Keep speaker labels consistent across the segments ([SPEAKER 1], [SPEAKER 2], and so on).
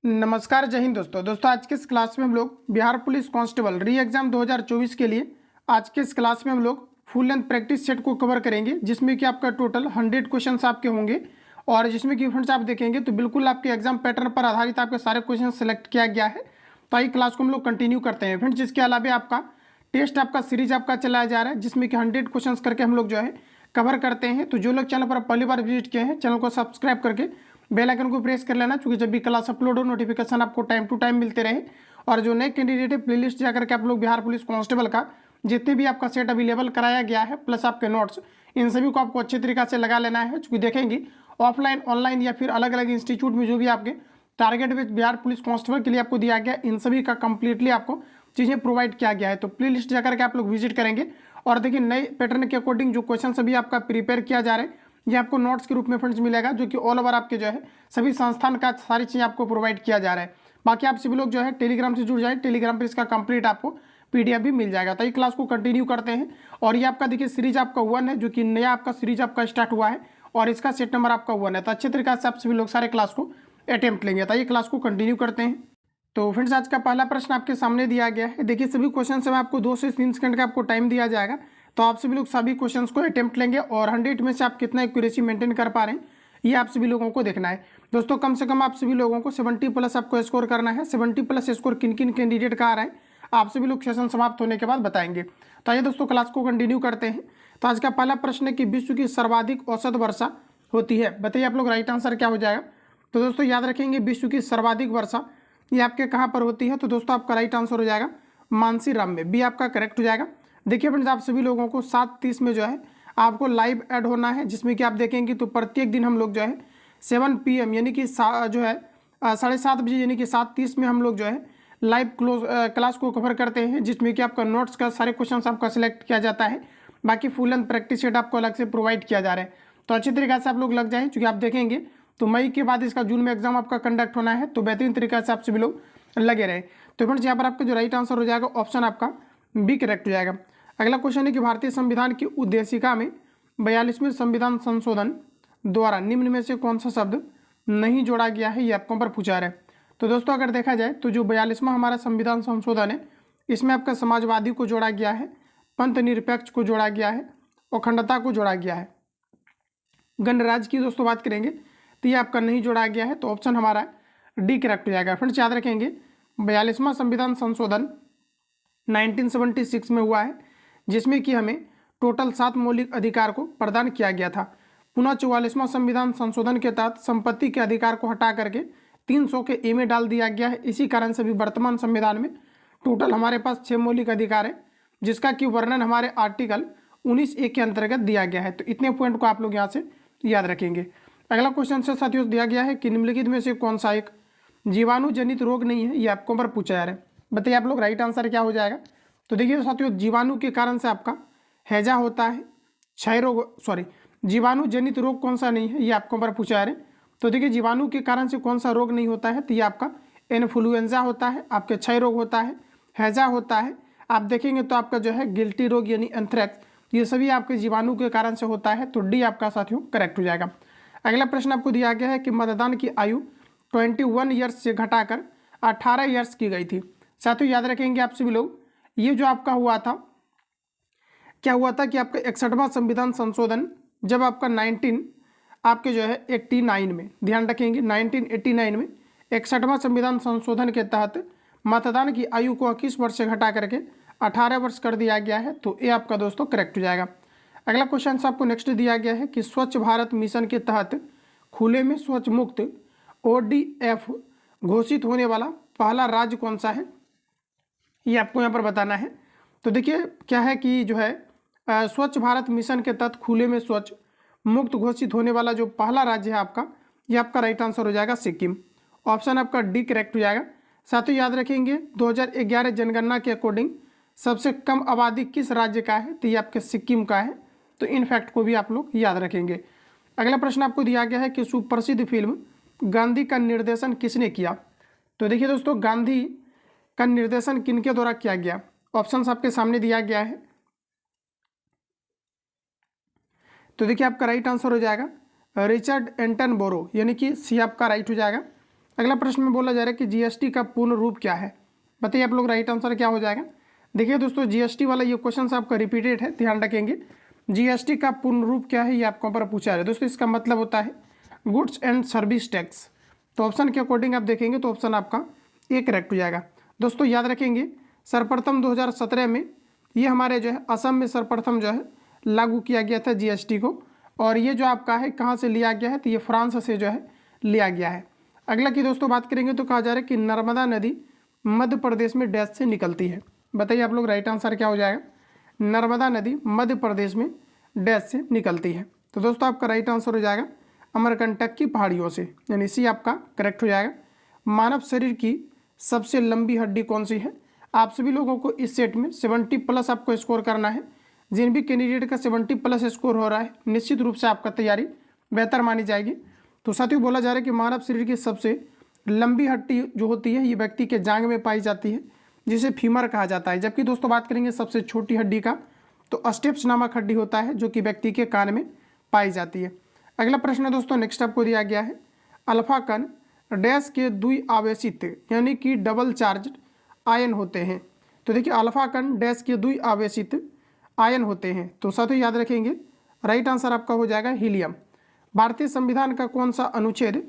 [SPEAKER 1] नमस्कार, जय हिंद दोस्तों। आज के इस क्लास में हम लोग बिहार पुलिस कांस्टेबल री एग्जाम 2024 के लिए आज के इस क्लास में हम लोग फुल लेंथ प्रैक्टिस सेट को कवर करेंगे, जिसमें कि आपका टोटल 100 क्वेश्चंस आपके होंगे और जिसमें कि फ्रेंड्स आप देखेंगे तो बिल्कुल आपके एग्जाम पैटर्न पर आधारित आपके सारे क्वेश्चन सेलेक्ट किया गया है। तो आइए क्लास को हम लोग कंटिन्यू करते हैं फ्रेंड्स। जिसके अलावा आपका टेस्ट आपका सीरीज आपका चलाया जा रहा है, जिसमें कि 100 क्वेश्चन करके हम लोग जो है कवर करते हैं। तो जो लोग चैनल पर पहली बार विजिट किए हैं, चैनल को सब्सक्राइब करके बेल आइकन को प्रेस कर लेना, क्योंकि जब भी क्लास अपलोड हो नोटिफिकेशन आपको टाइम टू टाइम मिलते रहे। और जो नए कैंडिडेट है, प्लेलिस्ट जाकर के आप लोग बिहार पुलिस कांस्टेबल का जितने भी आपका सेट अवेलेबल कराया गया है प्लस आपके नोट्स, इन सभी को आपको अच्छे तरीके से लगा लेना है। क्योंकि देखेंगे ऑफलाइन ऑनलाइन या फिर अलग अलग इंस्टीट्यूट में जो भी आपके target with Bihar police constable के लिए आपको दिया गया, इन सभी का कंप्लीटली आपको चीज़ें प्रोवाइड किया गया है। तो प्ले लिस्ट जाकर के आप लोग विजिट करेंगे और देखिए नए पैटर्न के अकॉर्डिंग जो क्वेश्चन सभी आपका प्रिपेयर किया जा रहा है, ये आपको नोट्स के रूप में फ्रेंड्स मिलेगा, जो कि ऑल ओवर आपके जो है सभी संस्थान का सारी चीज़ें आपको प्रोवाइड किया जा रहा है। बाकी आप सभी लोग जो है टेलीग्राम से जुड़ जाए, टेलीग्राम पर इसका कंप्लीट आपको पीडीएफ भी मिल जाएगा। तो ये क्लास को कंटिन्यू करते हैं और ये आपका देखिए सीरीज आपका 1 है, जो कि नया आपका सीरीज आपका स्टार्ट हुआ है और इसका सेट नंबर आपका 1 है। तो अच्छे तरीके से आप सभी लोग सारे क्लास को अटेम्प्ट लेंगे। तो ये क्लास को कंटिन्यू करते हैं। तो फ्रेंड्स आज का पहला प्रश्न आपके सामने दिया गया है। देखिए सभी क्वेश्चन में आपको 2 से 3 सेकंड का आपको टाइम दिया जाएगा। तो आप सभी लोग सभी क्वेश्चंस को अटेम्प्ट लेंगे और 100 में से आप कितना एक्यूरेसी मेंटेन कर पा रहे हैं, ये आप सभी लोगों को देखना है। दोस्तों कम से कम आप सभी लोगों को 70 प्लस आपको स्कोर करना है। 70 प्लस स्कोर किन किन कैंडिडेट का आ रहा है, आप सभी लोग सेशन समाप्त होने के बाद बताएंगे। तो आइए दोस्तों क्लास को कंटिन्यू करते हैं। तो आज का पहला प्रश्न है कि विश्व की सर्वाधिक औसत वर्षा होती है, बताइए आप लोग राइट आंसर क्या हो जाएगा। तो दोस्तों याद रखेंगे विश्व की सर्वाधिक वर्षा ये आपके कहाँ पर होती है। तो दोस्तों आपका राइट आंसर हो जाएगा मानसीराम में, बी आपका करेक्ट हो जाएगा। देखिए फ्रेंड्स आप सभी लोगों को 7:30 में जो है आपको लाइव ऐड होना है, जिसमें कि आप देखेंगे तो प्रत्येक दिन हम लोग जो है 7 PM यानी कि जो है 7:30 बजे यानी कि 7:30 में हम लोग जो है लाइव क्लास को कवर करते हैं, जिसमें कि आपका नोट्स का सारे क्वेश्चन आपका सिलेक्ट किया जाता है। बाकी फुल एंड प्रैक्टिस सेट आपको अलग से प्रोवाइड किया जा रहा है। तो अच्छी तरीके से आप लोग लग जाएँ, क्योंकि आप देखेंगे तो मई के बाद इसका जून में एग्जाम आपका कंडक्ट होना है। तो बेहतरीन तरीके से आप सभी लोग लगे रहे। तो फ्रेंड्स यहाँ पर आपका जो राइट आंसर हो जाएगा ऑप्शन आपका बी करेक्ट हो जाएगा। अगला क्वेश्चन है कि भारतीय संविधान की उद्देशिका में 42वें संविधान संशोधन द्वारा निम्न में से कौन सा शब्द नहीं जोड़ा गया है, ये आपको पर पूछा रहा है। तो दोस्तों अगर देखा जाए तो जो 42वां हमारा संविधान संशोधन है, इसमें आपका समाजवादी को जोड़ा गया है, पंथ निरपेक्ष को जोड़ा गया है, अखंडता को जोड़ा गया है। गणराज्य की दोस्तों बात करेंगे तो ये आपका नहीं जोड़ा गया है। तो ऑप्शन हमारा डी करेक्ट हो जाएगा। फ्रेंड्स याद रखेंगे 42वां संविधान संशोधन 1976 में हुआ है, जिसमें कि हमें टोटल 7 मौलिक अधिकार को प्रदान किया गया था। पुनः 44वां संविधान संशोधन के तहत संपत्ति के अधिकार को हटा करके 300 के ए में डाल दिया गया है। इसी कारण से भी वर्तमान संविधान में टोटल हमारे पास 6 मौलिक अधिकार है, जिसका कि वर्णन हमारे आर्टिकल 19A के अंतर्गत दिया गया है। तो इतने पॉइंट को आप लोग यहाँ से याद रखेंगे। अगला क्वेश्चन से साथियों दिया गया है कि निम्नलिखित में से कौन सा एक जीवाणु जनित रोग नहीं है, ये आपको पर पूछा जा रहा है। बताइए आप लोग राइट आंसर क्या हो जाएगा। तो देखिए साथियों जीवाणु के कारण से आपका हैजा होता है, क्षय रोग जीवाणु जनित रोग कौन सा नहीं है, ये आपको पर पूछा जा रहा है। तो देखिए जीवाणु के कारण से कौन सा रोग नहीं होता है, तो ये आपका इन्फ्लुएंजा होता है, आपके क्षय रोग होता है, हैजा होता है। आप देखेंगे तो आपका जो है गिल्टी रोग यानी एंथ्रेक्स, ये सभी आपके जीवाणु के कारण से होता है। तो डी आपका साथियों करेक्ट हो जाएगा। अगला प्रश्न आपको दिया गया है कि मतदान की आयु 21 ईयर्स से घटाकर 18 ईयर्स की गई थी। साथियों याद रखेंगे आप सभी लोग, ये जो आपका हुआ था, क्या हुआ था कि आपका 61वां संविधान संशोधन जब आपका 19 आपके जो है 89 में, ध्यान रखेंगे 1989 में 61वां संविधान संशोधन के तहत मतदान की आयु को 21 वर्ष से घटा करके 18 वर्ष कर दिया गया है। तो ये आपका दोस्तों करेक्ट हो जाएगा। अगला क्वेश्चन आपको नेक्स्ट दिया गया है कि स्वच्छ भारत मिशन के तहत खुले में स्वच्छ मुक्त ODF घोषित होने वाला पहला राज्य कौन सा है, ये आपको यहाँ पर बताना है। तो देखिए क्या है कि जो है स्वच्छ भारत मिशन के तहत खुले में स्वच्छ मुक्त घोषित होने वाला जो पहला राज्य है आपका, ये आपका राइट आंसर हो जाएगा सिक्किम। ऑप्शन आपका डी करेक्ट हो जाएगा। साथ ही याद रखेंगे 2011 जनगणना के अकॉर्डिंग सबसे कम आबादी किस राज्य का है, तो ये आपके सिक्किम का है। तो इन फैक्ट को भी आप लोग याद रखेंगे। अगला प्रश्न आपको दिया गया है कि सुप्रसिद्ध फिल्म गांधी का निर्देशन किसने किया। तो देखिए दोस्तों गांधी का निर्देशन किनके द्वारा किया गया, ऑप्शंस आपके सामने दिया गया है। तो देखिए आपका राइट आंसर हो जाएगा रिचर्ड एंटन बोरो, यानी कि सी आपका राइट हो जाएगा। अगला प्रश्न में बोला जा रहा है कि जीएसटी का पूर्ण रूप क्या है। बताइए आप लोग, राइट आंसर क्या हो जाएगा। देखिए दोस्तों, जीएसटी वाला ये क्वेश्चन आपका रिपीटेड है, ध्यान रखेंगे। जीएसटी का पूर्ण रूप क्या है ये आपको पर पूछा है दोस्तों। इसका मतलब होता है गुड्स एंड सर्विस टैक्स। तो ऑप्शन के अकॉर्डिंग आप देखेंगे तो ऑप्शन आपका ए करेक्ट हो जाएगा। दोस्तों याद रखेंगे, सर्वप्रथम 2017 में ये हमारे जो है असम में सर्वप्रथम जो है लागू किया गया था जीएसटी को। और ये जो आपका है कहाँ से लिया गया है, तो ये फ्रांस से जो है लिया गया है। अगला की दोस्तों बात करेंगे तो कहा जा रहा है कि नर्मदा नदी मध्य प्रदेश में डैश से निकलती है। बताइए आप लोग, राइट आंसर क्या हो जाएगा। नर्मदा नदी मध्य प्रदेश में डैश से निकलती है। तो दोस्तों आपका राइट आंसर हो जाएगा अमरकंटक की पहाड़ियों से, यानी सी आपका करेक्ट हो जाएगा। मानव शरीर की सबसे लंबी हड्डी कौन सी है। आप सभी लोगों को इस सेट में 70+ आपको स्कोर करना है। जिन भी कैंडिडेट का 70+ स्कोर हो रहा है, निश्चित रूप से आपका तैयारी बेहतर मानी जाएगी। तो साथियों बोला जा रहा है कि मानव शरीर की सबसे लंबी हड्डी जो होती है ये व्यक्ति के जांघ में पाई जाती है, जिसे फीमर कहा जाता है। जबकि दोस्तों बात करेंगे सबसे छोटी हड्डी का, तो अस्टेप्स नामक हड्डी होता है जो कि व्यक्ति के कान में पाई जाती है। अगला प्रश्न दोस्तों नेक्स्ट आपको दिया गया है, अल्फा कण डैश के द्विआवेशित यानी कि डबल चार्ज आयन होते हैं। तो देखिए अल्फा कण डैश के द्विआवेशित आयन होते हैं। तो साथियों याद रखेंगे, राइट आंसर आपका हो जाएगा हीलियम। भारतीय संविधान का कौन सा अनुच्छेद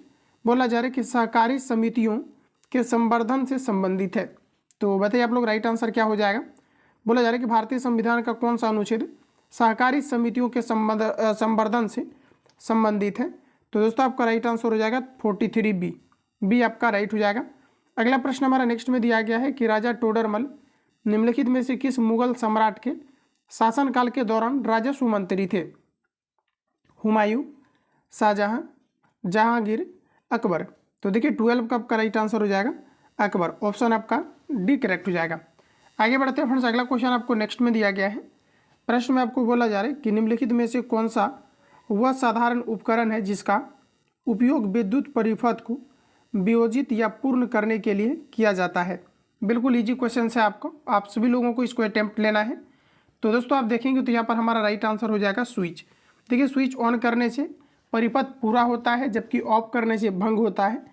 [SPEAKER 1] बोला जा रहा है कि सहकारी समितियों के संवर्धन से संबंधित है। तो बताइए आप लोग, राइट आंसर क्या हो जाएगा। बोला जा रहा है कि भारतीय संविधान का कौन सा अनुच्छेद सहकारी समितियों के संवर्धन से संबंधित है। तो दोस्तों आपका राइट आंसर हो जाएगा 43 बी आपका राइट हो जाएगा। अगला प्रश्न हमारा नेक्स्ट में दिया गया है कि राजा टोडरमल निम्नलिखित में से किस मुगल सम्राट के शासनकाल के दौरान राजस्व मंत्री थे। हुमायूं, शाहजहां, जहांगीर, अकबर। तो देखिए 12 का आपका राइट आंसर हो जाएगा अकबर। ऑप्शन आपका डी करेक्ट हो जाएगा। आगे बढ़ते हैं फ्रेंड्स, अगला क्वेश्चन आपको नेक्स्ट में दिया गया है। प्रश्न में आपको बोला जा रहा है कि निम्नलिखित में से कौन सा वह साधारण उपकरण है जिसका उपयोग विद्युत परिपथ को वियोजित या पूर्ण करने के लिए किया जाता है। बिल्कुल इजी क्वेश्चन है आपको, आप सभी लोगों को इसको अटेम्प्ट लेना है। तो दोस्तों आप देखेंगे तो यहाँ पर हमारा राइट आंसर हो जाएगा स्विच। देखिए स्विच ऑन करने से परिपथ पूरा होता है, जबकि ऑफ करने से भंग होता है।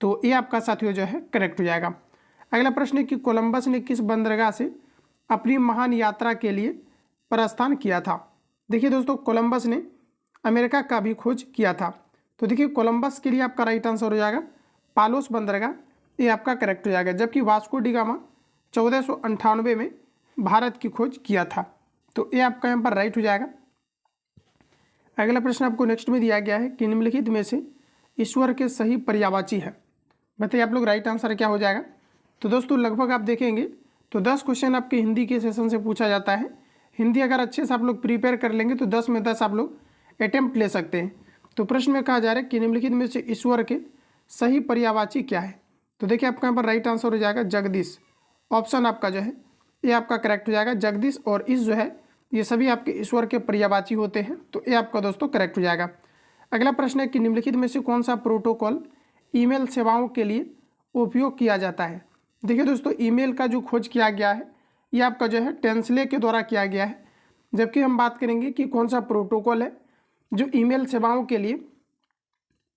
[SPEAKER 1] तो ये आपका साथियों जो है करेक्ट हो जाएगा। अगला प्रश्न है कि कोलंबस ने किस बंदरगाह से अपनी महान यात्रा के लिए प्रस्थान किया था। देखिए दोस्तों, कोलंबस ने अमेरिका का भी खोज किया था। तो देखिए कोलंबस के लिए आपका राइट आंसर हो जाएगा पालोस बंदरगाह, ये आपका करेक्ट हो जाएगा। जबकि वास्को डी गामा 1498 में भारत की खोज किया था। तो ये आपका यहाँ पर राइट हो जाएगा। अगला प्रश्न आपको नेक्स्ट में दिया गया है कि निम्नलिखित में से ईश्वर के सही पर्यायवाची है। बताइए आप लोग, राइट आंसर क्या हो जाएगा। तो दोस्तों लगभग आप देखेंगे तो 10 क्वेश्चन आपके हिंदी के सेशन से पूछा जाता है। हिंदी अगर अच्छे से आप लोग प्रिपेयर कर लेंगे तो 10 में 10 आप लोग अटेम्प्ट ले सकते हैं। तो प्रश्न में कहा जा रहा है कि निम्नलिखित में से ईश्वर के सही पर्यायवाची क्या है। तो देखिए आपका यहाँ पर राइट आंसर हो जाएगा जगदीश। ऑप्शन आपका जो है ये आपका करेक्ट हो जाएगा। जगदीश और ईश जो है ये सभी आपके ईश्वर के पर्यायवाची होते हैं। तो ये आपका दोस्तों करेक्ट हो जाएगा। अगला प्रश्न है कि निम्नलिखित में से कौन सा प्रोटोकॉल ईमेल सेवाओं के लिए उपयोग किया जाता है। देखिए दोस्तों, ईमेल का जो खोज किया गया है ये आपका जो है टेंसले के द्वारा किया गया है। जबकि हम बात करेंगे कि कौन सा प्रोटोकॉल है जो ईमेल सेवाओं के लिए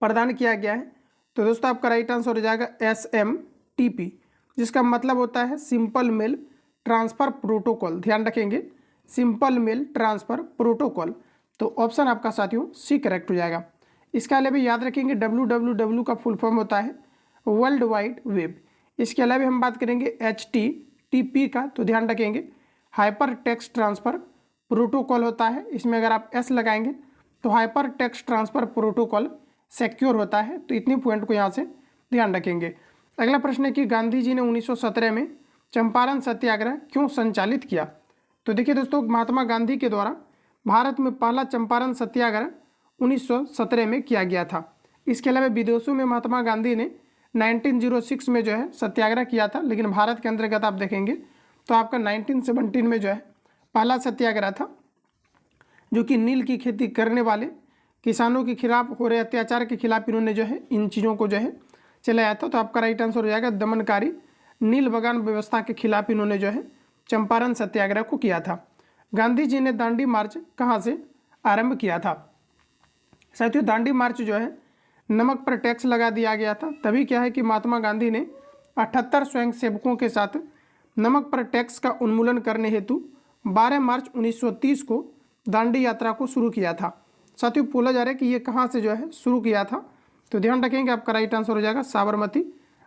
[SPEAKER 1] प्रदान किया गया है। तो दोस्तों आपका राइट आंसर हो जाएगा SMTP, जिसका मतलब होता है सिंपल मेल ट्रांसफ़र प्रोटोकॉल। ध्यान रखेंगे, सिंपल मेल ट्रांसफ़र प्रोटोकॉल। तो ऑप्शन आपका साथियों सी करेक्ट हो जाएगा। इसके अलावा याद रखेंगे WWW का फुल फॉर्म होता है वर्ल्ड वाइड वेब। इसके अलावा हम बात करेंगे HTTP का, तो ध्यान रखेंगे हाइपर टेक्स्ट ट्रांसफ़र प्रोटोकॉल होता है। इसमें अगर आप S लगाएंगे तो hyper text transfer protocol secure होता है। तो इतनी पॉइंट को यहाँ से ध्यान रखेंगे। अगला प्रश्न है कि गांधी जी ने 1917 में चंपारण सत्याग्रह क्यों संचालित किया। तो देखिए दोस्तों, महात्मा गांधी के द्वारा भारत में पहला चंपारण सत्याग्रह 1917 में किया गया था। इसके अलावा विदेशों में महात्मा गांधी ने 1906 में जो है सत्याग्रह किया था, लेकिन भारत के अंतर्गत आप देखेंगे तो आपका 1917 में जो है पहला सत्याग्रह था, जो कि नील की खेती करने वाले किसानों के खिलाफ हो रहे अत्याचार के खिलाफ इन्होंने जो है इन चीज़ों को जो है चलाया था। तो आपका राइट आंसर हो जाएगा दमनकारी नील बगान व्यवस्था के खिलाफ इन्होंने जो है चंपारण सत्याग्रह को किया था। गांधी जी ने दांडी मार्च कहाँ से आरंभ किया था। साथियों दांडी मार्च जो है नमक पर टैक्स लगा दिया गया था। तभी क्या है कि महात्मा गांधी ने 78 स्वयंसेवकों के साथ नमक पर टैक्स का उन्मूलन करने हेतु 12 मार्च 1930 को दांडी यात्रा को शुरू किया था। साथियों बोला जा रहा है कि ये कहाँ से जो है शुरू किया था, तो ध्यान रखेंगे आपका राइट आंसर हो जाएगा साबरमती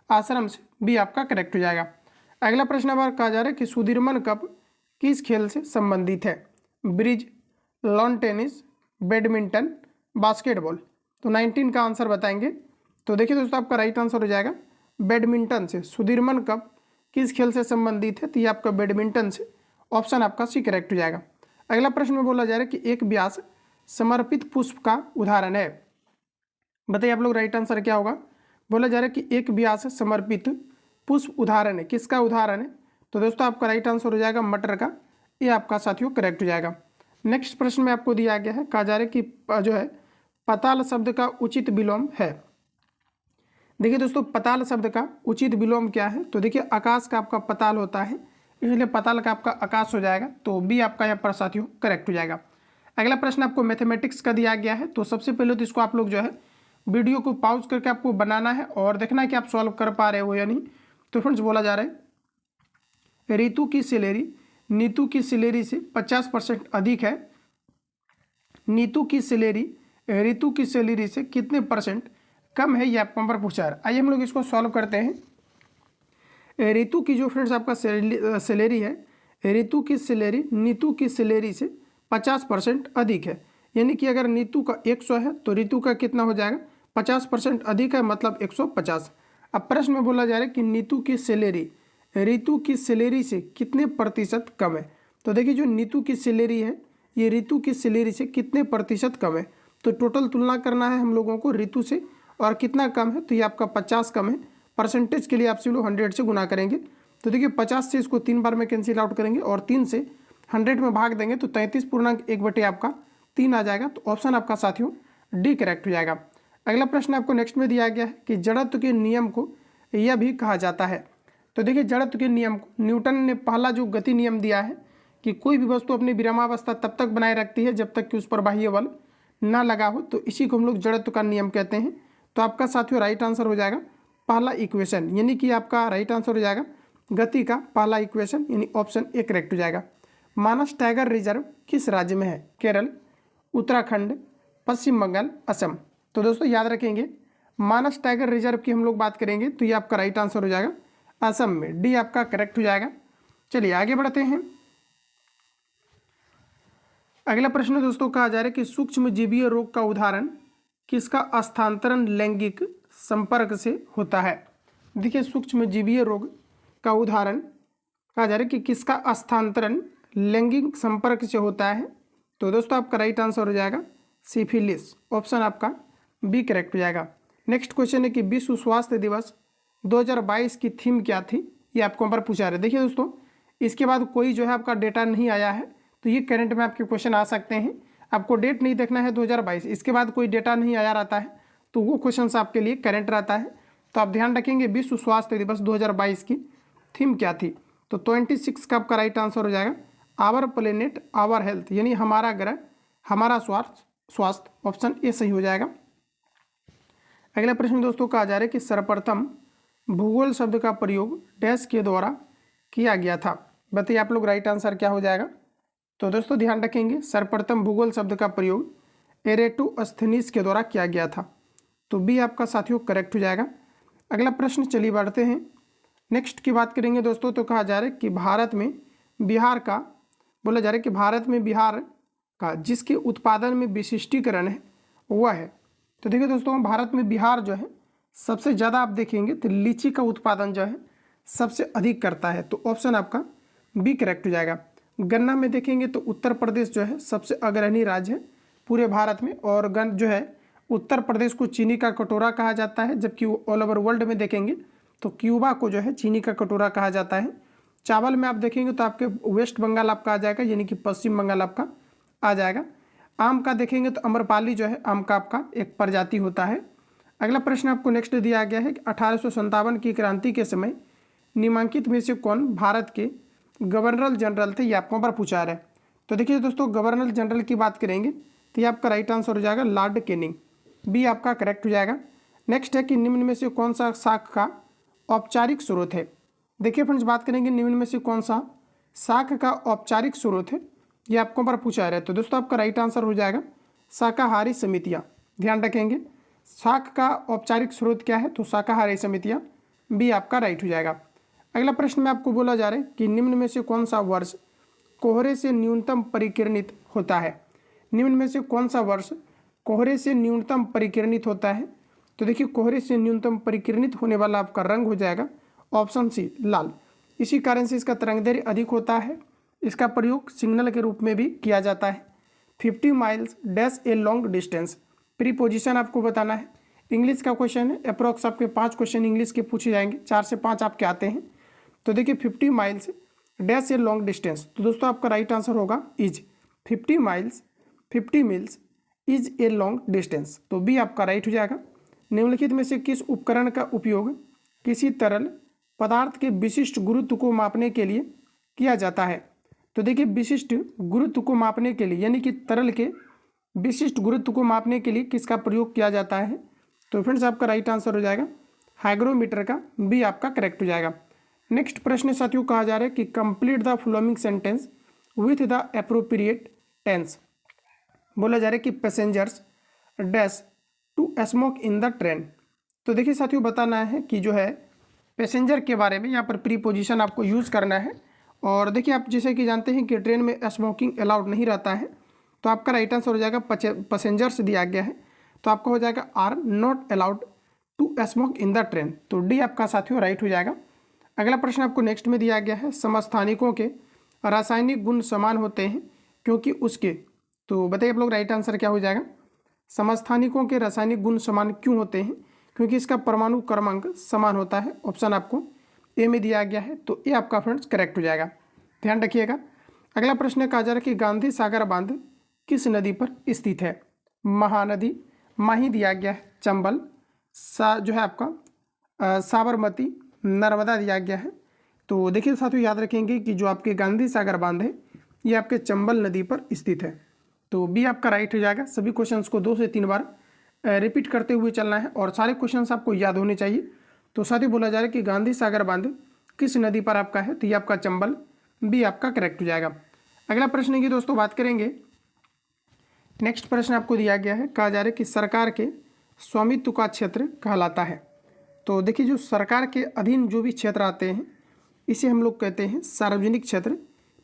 [SPEAKER 1] आश्रम से, बी आपका करेक्ट हो जाएगा। अगला प्रश्न नंबर कहा जा रहा है कि सुदीर्मन कप किस खेल से संबंधित है? Bridge, lawn tennis, badminton, basketball. तो 19 का आंसर बताएंगे। तो देखिए दोस्तों आपका राइट आंसर हो जाएगा बैडमिंटन से। सुदीर्मन कप किस खेल से संबंधित है? तो ये आपका बैडमिंटन से, ऑप्शन आपका सी करेक्ट हो जाएगा। अगला प्रश्न में बोला जा रहा है कि एक व्यास समर्पित पुष्प का उदाहरण है। बताइए आप लोग राइट आंसर क्या होगा? बोला जा रहा है कि एक व्यास समर्पित पुष्प उदाहरण है, किसका उदाहरण है? तो दोस्तों आपका राइट आंसर हो जाएगा मटर का, ये आपका साथियों करेक्ट हो जाएगा। नेक्स्ट प्रश्न में आपको दिया गया है, कहा जा रहा है कि जो है पताल शब्द का उचित विलोम है। देखिए दोस्तों पताल शब्द का उचित विलोम क्या है? तो देखिए आकाश का आपका पताल होता है, इसलिए पताल का आपका आकाश हो जाएगा। तो बी आपका यहाँ पर साथियों करेक्ट हो जाएगा। अगला प्रश्न आपको मैथमेटिक्स का दिया गया है। तो सबसे पहले तो इसको आप लोग जो है वीडियो को पॉज करके आपको बनाना है और देखना है कि आप सॉल्व कर पा रहे हो या नहीं। तो फ्रेंड्स बोला जा रहा है ऋतु की सैलरी नीतू की सैलरी से 50% अधिक है। नीतू की सैलरी ऋतु की सैलरी से कितने परसेंट कम है, ये आपको पर पूछा है। आइए हम लोग इसको सॉल्व करते हैं। ऋतु की जो फ्रेंड्स आपका सैलरी है, ऋतु की सैलरी नीतू की सैलरी से 50% अधिक है। यानी कि अगर नीतू का 100 है तो ऋतु का कितना हो जाएगा? 50% अधिक है, मतलब 150। अब प्रश्न में बोला जा रहा है कि नीतू की सैलरी ऋतु की सैलरी से कितने प्रतिशत कम है। तो देखिए जो नीतू की सैलरी है ये ऋतु की सैलरी से कितने प्रतिशत कम है। तो टोटल तुलना करना है हम लोगों को ऋतु से, और कितना कम है? तो ये आपका 50 कम है। परसेंटेज के लिए आपसे लोग 100 से गुना करेंगे। तो देखिए 50 से इसको 3 बार में कैंसिल आउट करेंगे और 3 से 100 में भाग देंगे तो 33.1 आपका 3 आ जाएगा। तो ऑप्शन आपका साथियों डी करेक्ट हो जाएगा। अगला प्रश्न आपको नेक्स्ट में दिया गया है कि जड़त्व के नियम को यह भी कहा जाता है। तो देखिए जड़त्व के नियम को न्यूटन ने पहला जो गति नियम दिया है कि कोई भी वस्तु अपनी विरामावस्था तब तक बनाए रखती है जब तक कि उस पर बाह्य बल ना लगा हो, तो इसी को हम लोग जड़त्व का नियम कहते हैं। तो आपका साथियों राइट आंसर हो जाएगा पहला इक्वेशन, यानी कि आपका राइट आंसर हो जाएगा गति का पहला इक्वेशन, यानी ऑप्शन ए करेक्ट हो जाएगा। मानस टाइगर रिजर्व किस राज्य में है? केरल, उत्तराखंड, पश्चिम बंगाल, असम। तो दोस्तों याद रखेंगे मानस टाइगर रिजर्व की हम लोग बात करेंगे तो ये आपका राइट आंसर हो जाएगा असम में, डी आपका करेक्ट हो जाएगा। चलिए आगे बढ़ते हैं। अगला प्रश्न दोस्तों कहा जा रहा है कि सूक्ष्म जीवीय रोग का उदाहरण किसका स्थानांतरण लैंगिक संपर्क से होता है? देखिए सूक्ष्म जीवीय रोग का उदाहरण कहा जा रहा है कि किसका स्थानांतरण लैंगिक संपर्क से होता है। तो दोस्तों आपका राइट आंसर हो जाएगा सिफिलिस, ऑप्शन आपका बी करेक्ट हो जाएगा। नेक्स्ट क्वेश्चन है कि विश्व स्वास्थ्य दिवस 2022 की थीम क्या थी, ये आपको पर पूछा रहे हैं। देखिए दोस्तों इसके बाद कोई जो है आपका डेटा नहीं आया है, तो ये करंट में आपके क्वेश्चन आ सकते हैं। आपको डेट नहीं देखना है 2022, इसके बाद कोई डेटा नहीं आया रहता है तो वो क्वेश्चन आपके लिए करंट रहता है। तो आप ध्यान रखेंगे विश्व स्वास्थ्य दिवस 2022 की थीम क्या थी। तो 26 का आपका राइट आंसर हो जाएगा आवर प्लेनेट आवर हेल्थ, यानी हमारा ग्रह हमारा स्वास्थ्य, ऑप्शन ए सही हो जाएगा। अगला प्रश्न दोस्तों कहा जा रहा है कि सर्वप्रथम भूगोल शब्द का प्रयोग डैश के द्वारा किया गया था। बताइए आप लोग राइट आंसर क्या हो जाएगा। तो दोस्तों ध्यान रखेंगे सर्वप्रथम भूगोल शब्द का प्रयोग एरेटोस्थेनीज के द्वारा किया गया था। तो बी आपका साथियों करेक्ट हो जाएगा। अगला प्रश्न चलिए बढ़ते हैं, नेक्स्ट की बात करेंगे दोस्तों। तो कहा जा रहा है कि भारत में बिहार का बोला जा रहा है कि भारत में बिहार का जिसके उत्पादन में विशिष्टीकरण है वह है। तो देखिए दोस्तों भारत में बिहार जो है सबसे ज़्यादा आप देखेंगे तो लीची का उत्पादन जो है सबसे अधिक करता है। तो ऑप्शन आपका बी करेक्ट हो जाएगा। गन्ना में देखेंगे तो उत्तर प्रदेश जो है सबसे अग्रणी राज्य है पूरे भारत में, और जो है उत्तर प्रदेश को चीनी का कटोरा कहा जाता है, जबकि ऑल ओवर वर्ल्ड में देखेंगे तो क्यूबा को जो है चीनी का कटोरा कहा जाता है। चावल में आप देखेंगे तो आपके वेस्ट बंगाल आपका आ जाएगा, यानी कि पश्चिम बंगाल आपका आ जाएगा। आम का देखेंगे तो अम्रपाली जो है आम का आपका एक प्रजाति होता है। अगला प्रश्न आपको नेक्स्ट दिया गया है कि 1857 की क्रांति के समय निम्नलिखित में से कौन भारत के गवर्नर जनरल थे, ये आपको पर पूछा रहा है। तो देखिए दोस्तों गवर्नर जनरल की बात करेंगे तो ये आपका राइट आंसर हो जाएगा लॉर्ड कैनिंग। बी आपका करेक्ट हो जाएगा। नेक्स्ट है कि निम्न में से कौन सा शाक का औपचारिक स्रोत है। देखिए फ्रेंड्स, बात करेंगे निम्न में से कौन सा शाक का औपचारिक स्रोत है, ये आपको पर पूछा जा रहा है। तो दोस्तों आपका राइट आंसर हो जाएगा शाकाहारी समितियाँ। ध्यान रखेंगे, शाक का औपचारिक स्रोत क्या है, तो शाकाहारी समितियाँ, बी आपका राइट हो जाएगा। अगला प्रश्न में आपको बोला जा रहा है कि निम्न में से कौन सा वर्ष कोहरे से न्यूनतम परिकिरणित होता है। निम्न में से कौन सा वर्ष कोहरे से न्यूनतम परिकिरणित होता है। तो देखिए, कोहरे से न्यूनतम परिकिरणित होने वाला आपका रंग हो जाएगा ऑप्शन सी, लाल। इसी कारण से इसका तरंगदैर्घ्य अधिक होता है। इसका प्रयोग सिग्नल के रूप में भी किया जाता है। 50 miles dash a long distance, preposition आपको बताना है। इंग्लिश का क्वेश्चन है, अप्रॉक्स आपके 5 क्वेश्चन इंग्लिश के पूछे जाएंगे, 4 से 5 आपके आते हैं। तो देखिए 50 miles dash a long distance, तो दोस्तों आपका राइट आंसर होगा is 50 miles 50 meals is a long distance, तो बी आपका राइट हो जाएगा। निम्नलिखित में से किस उपकरण का उपयोग किसी तरल पदार्थ के विशिष्ट गुरुत्व को मापने के लिए किया जाता है। तो देखिए, विशिष्ट गुरुत्व को मापने के लिए, यानी कि तरल के विशिष्ट गुरुत्व को मापने के लिए किसका प्रयोग किया जाता है। तो फ्रेंड्स आपका राइट आंसर हो जाएगा हाइग्रोमीटर का, बी आपका करेक्ट हो जाएगा। नेक्स्ट प्रश्न साथियों कहा जा रहा है कि complete the following sentence with the appropriate tense. बोला जा रहा है कि passengers dash to smoke in the train. तो देखिए साथियों, बताना है कि जो है पैसेंजर के बारे में यहाँ पर प्रीपोजिशन आपको यूज़ करना है। और देखिए, आप जैसे कि जानते हैं कि ट्रेन में स्मोकिंग अलाउड नहीं रहता है, तो आपका राइट आंसर हो जाएगा पैसेंजर्स दिया गया है, तो आपका हो जाएगा are not allowed to smoke in the train, तो डी आपका साथियों राइट हो जाएगा। अगला प्रश्न आपको नेक्स्ट में दिया गया है, समस्थानिकों के रासायनिक गुण समान होते हैं क्योंकि उसके, तो बताइए आप लोग राइट आंसर क्या हो जाएगा। समस्थानिकों के रासायनिक गुण समान क्यों होते हैं, क्योंकि इसका परमाणु क्रमांक समान होता है। ऑप्शन आपको ए में दिया गया है, तो ए आपका फ्रेंड्स करेक्ट हो जाएगा। ध्यान रखिएगा। अगला प्रश्न कहा जा रहा है कि गांधी सागर बांध किस नदी पर स्थित है। महानदी, माही दिया गया है, चंबल जो है आपका साबरमती, नर्मदा दिया गया है। तो देखिए साथियों, याद रखेंगे कि जो आपके गांधी सागर बांध है ये आपके चंबल नदी पर स्थित है, तो बी आपका राइट हो जाएगा। सभी क्वेश्चंस को 2 से 3 बार रिपीट करते हुए चलना है और सारे क्वेश्चंस आपको याद होने चाहिए। तो साथियों बोला जा रहा है कि गांधी सागर बांध किस नदी पर आपका है, तो ये आपका चंबल, बी आपका करेक्ट हो जाएगा। अगला प्रश्न की दोस्तों बात करेंगे, नेक्स्ट प्रश्न आपको दिया गया है, कहा जा रहा है कि सरकार के स्वामित्व का क्षेत्र कहलाता है। तो देखिए, जो सरकार के अधीन जो भी क्षेत्र आते हैं इसे हम लोग कहते हैं सार्वजनिक क्षेत्र,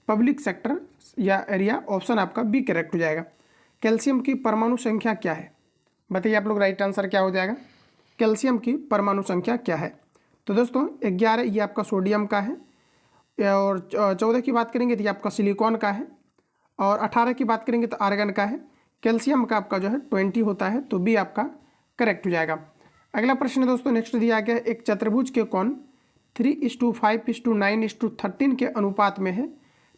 [SPEAKER 1] पब्लिक सेक्टर या एरिया। ऑप्शन आपका बी करेक्ट हो जाएगा। कैल्शियम की परमाणु संख्या क्या है, बताइए आप लोग राइट आंसर क्या हो जाएगा। कैल्शियम की परमाणु संख्या क्या है, तो दोस्तों 11 ये आपका सोडियम का है, और 14 की बात करेंगे तो ये आपका सिलिकॉन का है, और 18 की बात करेंगे तो आर्गन का है। कैल्शियम का आपका जो है 20 होता है, तो बी आपका करेक्ट हो जाएगा। अगला प्रश्न दोस्तों नेक्स्ट दिया गया है, एक चतुर्भुज के कोण 3:5:9:13 के अनुपात में है,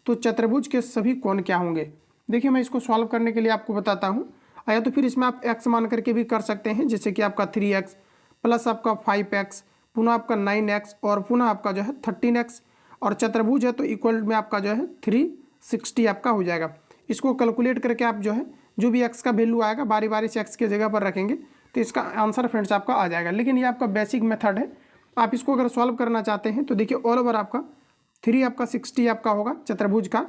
[SPEAKER 1] तो चतुर्भुज के सभी कोण क्या होंगे। देखिए, मैं इसको सॉल्व करने के लिए आपको बताता हूँ, या तो फिर इसमें आप x मान करके भी कर सकते हैं, जैसे कि आपका 3x प्लस आपका 5x पुनः आपका 9x और पुनः आपका जो है 13x, और चतुर्भुज है तो इक्वल में आपका जो है 360 आपका हो जाएगा। इसको कैलकुलेट करके आप जो है जो भी x का वैल्यू आएगा बारी बारी से x के जगह पर रखेंगे, तो इसका आंसर फ्रेंड्स आपका आ जाएगा। लेकिन ये आपका बेसिक मेथड है, आप इसको अगर सॉल्व करना चाहते हैं तो देखिए ऑल ओवर आपका 3 आपका 60 आपका होगा चतुर्भुज का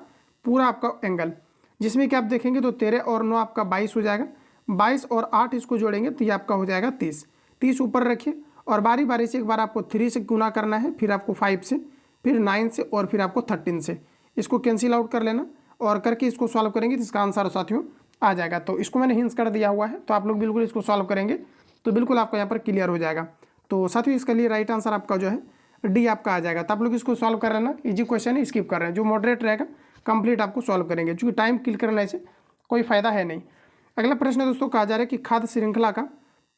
[SPEAKER 1] पूरा आपका एंगल, जिसमें कि आप देखेंगे तो 13 और 9 आपका 22 हो जाएगा। 22 और 8 इसको जोड़ेंगे तो ये आपका हो जाएगा 30। 30 ऊपर रखिए और बारी बारी से एक बार आपको 3 से गुना करना है, फिर आपको 5 से, फिर 9 से और फिर आपको 13 से। इसको कैंसिल आउट कर लेना और करके इसको सॉल्व करेंगे तो इसका आंसर साथियों आ जाएगा। तो इसको मैंने हिंस कर दिया हुआ है, तो आप लोग बिल्कुल इसको सॉल्व करेंगे तो बिल्कुल आपको यहाँ पर क्लियर हो जाएगा। तो साथियों इसके लिए राइट आंसर आपका जो है डी आपका आ जाएगा। तो आप लोग इसको सॉल्व कर लेना, इजी क्वेश्चन है, स्किप कर रहे हैं, जो मॉडरेट रहेगा कंप्लीट आपको सॉल्व करेंगे, क्योंकि टाइम किल करने से कोई फायदा है नहीं। अगला प्रश्न दोस्तों कहा जा रहा है कि खाद्य श्रृंखला का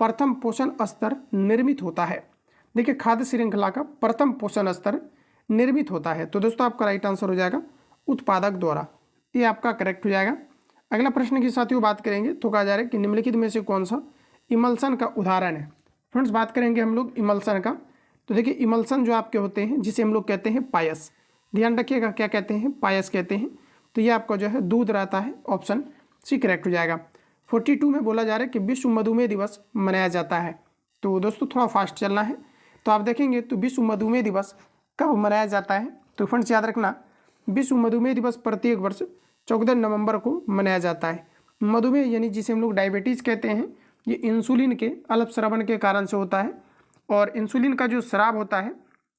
[SPEAKER 1] प्रथम पोषण स्तर निर्मित होता है। देखिए, खाद्य श्रृंखला का प्रथम पोषण स्तर निर्मित होता है, तो दोस्तों आपका राइट आंसर हो जाएगा उत्पादक द्वारा, ये आपका करेक्ट हो जाएगा। अगला प्रश्न की साथियों बात करेंगे तो कहा जा रहा है कि निम्नलिखित में से कौन सा इमल्सन का उदाहरण है। फ्रेंड्स बात करेंगे हम लोग इमल्सन का, तो देखिए इमल्सन जो आपके होते हैं जिसे हम लोग कहते हैं पायस, ध्यान रखिएगा क्या कहते हैं, पायस कहते हैं। तो ये आपका जो है दूध रहता है, ऑप्शन सी करेक्ट हो जाएगा। 42 में बोला जा रहा है कि विश्व मधुमेह दिवस मनाया जाता है। तो दोस्तों थोड़ा फास्ट चलना है। तो आप देखेंगे तो विश्व मधुमेह दिवस कब मनाया जाता है, तो फ्रेंड्स याद रखना विश्व मधुमेह दिवस प्रत्येक वर्ष 14 नवंबर को मनाया जाता है। मधुमेह यानी जिसे हम लोग डायबिटीज़ कहते हैं, ये इंसुलिन के अल्पस्रावन के कारण से होता है। और इंसुलिन का जो स्राव होता है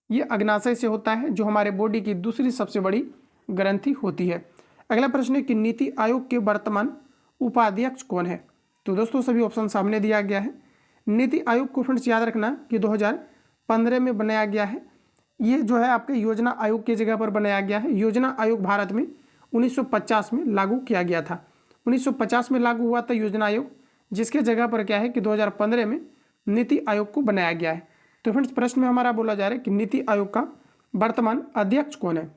[SPEAKER 1] ये अग्नाशय से होता है, जो हमारे बॉडी की दूसरी सबसे बड़ी ग्रंथि होती है। अगला प्रश्न है कि नीति आयोग के वर्तमान उपाध्यक्ष कौन है। तो दोस्तों सभी ऑप्शन सामने दिया गया है। नीति आयोग को फ्रेंड्स याद रखना कि 2015 में बनाया गया है। ये जो है आपके योजना आयोग की जगह पर बनाया गया है। योजना आयोग भारत में 1950 में लागू किया गया था। 1950 में लागू हुआ था योजना आयोग, जिसके जगह पर क्या है कि 2015 में नीति आयोग को बनाया गया है। तो फ्रेंड्स प्रश्न में हमारा बोला जा रहा है कि नीति आयोग का वर्तमान अध्यक्ष कौन है।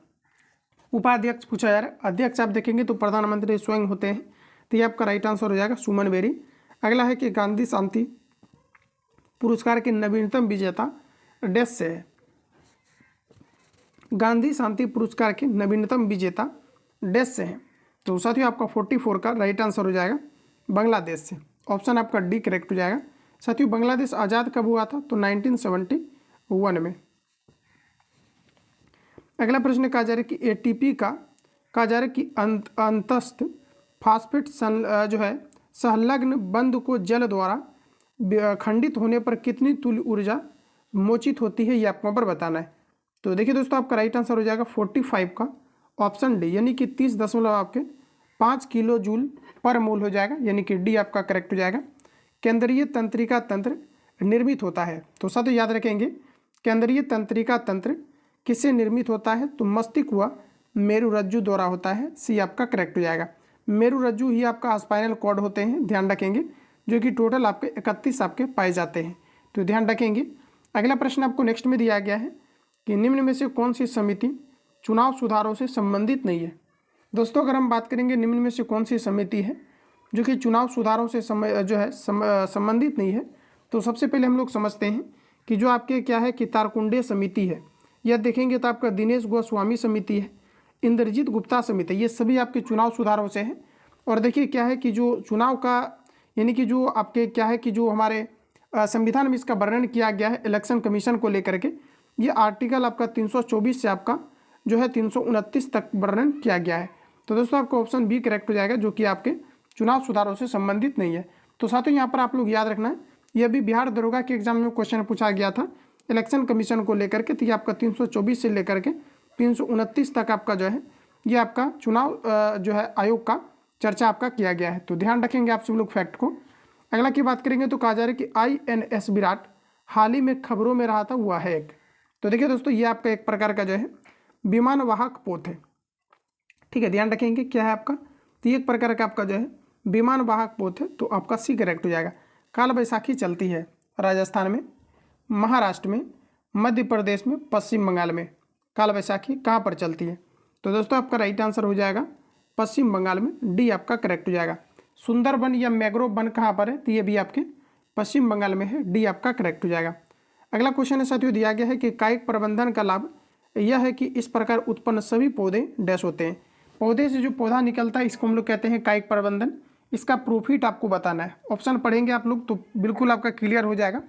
[SPEAKER 1] उपाध्यक्ष पूछा जा रहा है। अध्यक्ष आप देखेंगे तो प्रधानमंत्री स्वयं होते हैं। तो ये आपका राइट आंसर हो जाएगा सुमन बेरी। अगला है कि गांधी शांति पुरस्कार के नवीनतम विजेता डैश से है। गांधी शांति पुरस्कार के नवीनतम विजेता डैश से हैं। तो साथियों आपका 44 का राइट आंसर हो जाएगा बांग्लादेश से। ऑप्शन आपका डी करेक्ट हो जाएगा। साथियों बांग्लादेश आज़ाद कब हुआ था, तो 1971 में। अगला प्रश्न कहा जा रहा है कि एटीपी का कहा जा रहा है कि अंतस्थ फास्फेट जो है संलग्न बंध को जल द्वारा खंडित होने पर कितनी तुल्य ऊर्जा मोचित होती है, ये आपको पर बताना है। तो देखिए दोस्तों आपका राइट आंसर हो जाएगा 45 का ऑप्शन डी, यानी कि 30.5 किलो जूल पर मोल हो जाएगा, यानी कि डी आपका करेक्ट हो जाएगा। केंद्रीय तंत्रिका तंत्र निर्मित होता है। तो साथियों याद रखेंगे केंद्रीय तंत्रिका तंत्र किससे निर्मित होता है, तो मस्तिष्क व मेरुरज्जु द्वारा होता है। सी आपका करेक्ट हो जाएगा। मेरुरज्जु ही आपका स्पाइनल कॉर्ड होते हैं, ध्यान रखेंगे, जो कि टोटल आपके 31 आपके पाए जाते हैं, तो ध्यान रखेंगे। अगला प्रश्न आपको नेक्स्ट में दिया गया है कि निम्न में से कौन सी समिति चुनाव सुधारों से संबंधित नहीं है। दोस्तों अगर हम बात करेंगे निम्न में से कौन सी समिति है जो कि चुनाव सुधारों से संबंधित नहीं है, तो सबसे पहले हम लोग समझते हैं कि जो आपके क्या है कि तारकुंडे समिति है, यह देखेंगे तो आपका दिनेश गोस्वामी समिति है, इंद्रजीत गुप्ता समिति, ये सभी आपके चुनाव सुधारों से हैं। और देखिए क्या है कि जो चुनाव का यानी कि जो आपके क्या है कि जो हमारे संविधान में इसका वर्णन किया गया है इलेक्शन कमीशन को लेकर के, ये आर्टिकल आपका 324 से आपका जो है 329 तक वर्णन किया गया है। तो दोस्तों आपका ऑप्शन बी करेक्ट हो जाएगा, जो कि आपके चुनाव सुधारों से संबंधित नहीं है। तो साथियों यहाँ पर आप लोग याद रखना है, यह भी बिहार दरोगा के एग्जाम में क्वेश्चन पूछा गया था इलेक्शन कमीशन को लेकर के। तो ये आपका 324 से लेकर के 329 तक आपका जो है ये आपका चुनाव जो है आयोग का चर्चा आपका किया गया है। तो ध्यान रखेंगे आप सब लोग फैक्ट को। अगला की बात करेंगे तो कहा जा रहा है कि INS विराट हाल ही में खबरों में रहा था हुआ है एक। तो देखिए दोस्तों ये आपका एक प्रकार का जो है विमान वाहक पोत है, ठीक है, ध्यान रखेंगे क्या है आपका, तो ये एक प्रकार का आपका जो है विमान वाहक पोत है। तो आपका सी करेक्ट हो जाएगा। काल बैसाखी चलती है राजस्थान में, महाराष्ट्र में, मध्य प्रदेश में, पश्चिम बंगाल में। काल बैसाखी कहाँ पर चलती है, तो दोस्तों आपका राइट आंसर हो जाएगा पश्चिम बंगाल में, डी आपका करेक्ट हो जाएगा। सुंदरबन या मैंग्रोव वन कहाँ पर है, तो ये भी आपके पश्चिम बंगाल में है, डी आपका करेक्ट हो जाएगा। अगला क्वेश्चन है साथियों दिया गया है कि कायिक प्रबंधन का लाभ यह है कि इस प्रकार उत्पन्न सभी पौधे डैश होते हैं। पौधे से जो पौधा निकलता है इसको हम लोग कहते हैं कायिक प्रबंधन। इसका प्रॉफिट आपको बताना है। ऑप्शन पढ़ेंगे आप लोग तो बिल्कुल आपका क्लियर हो जाएगा।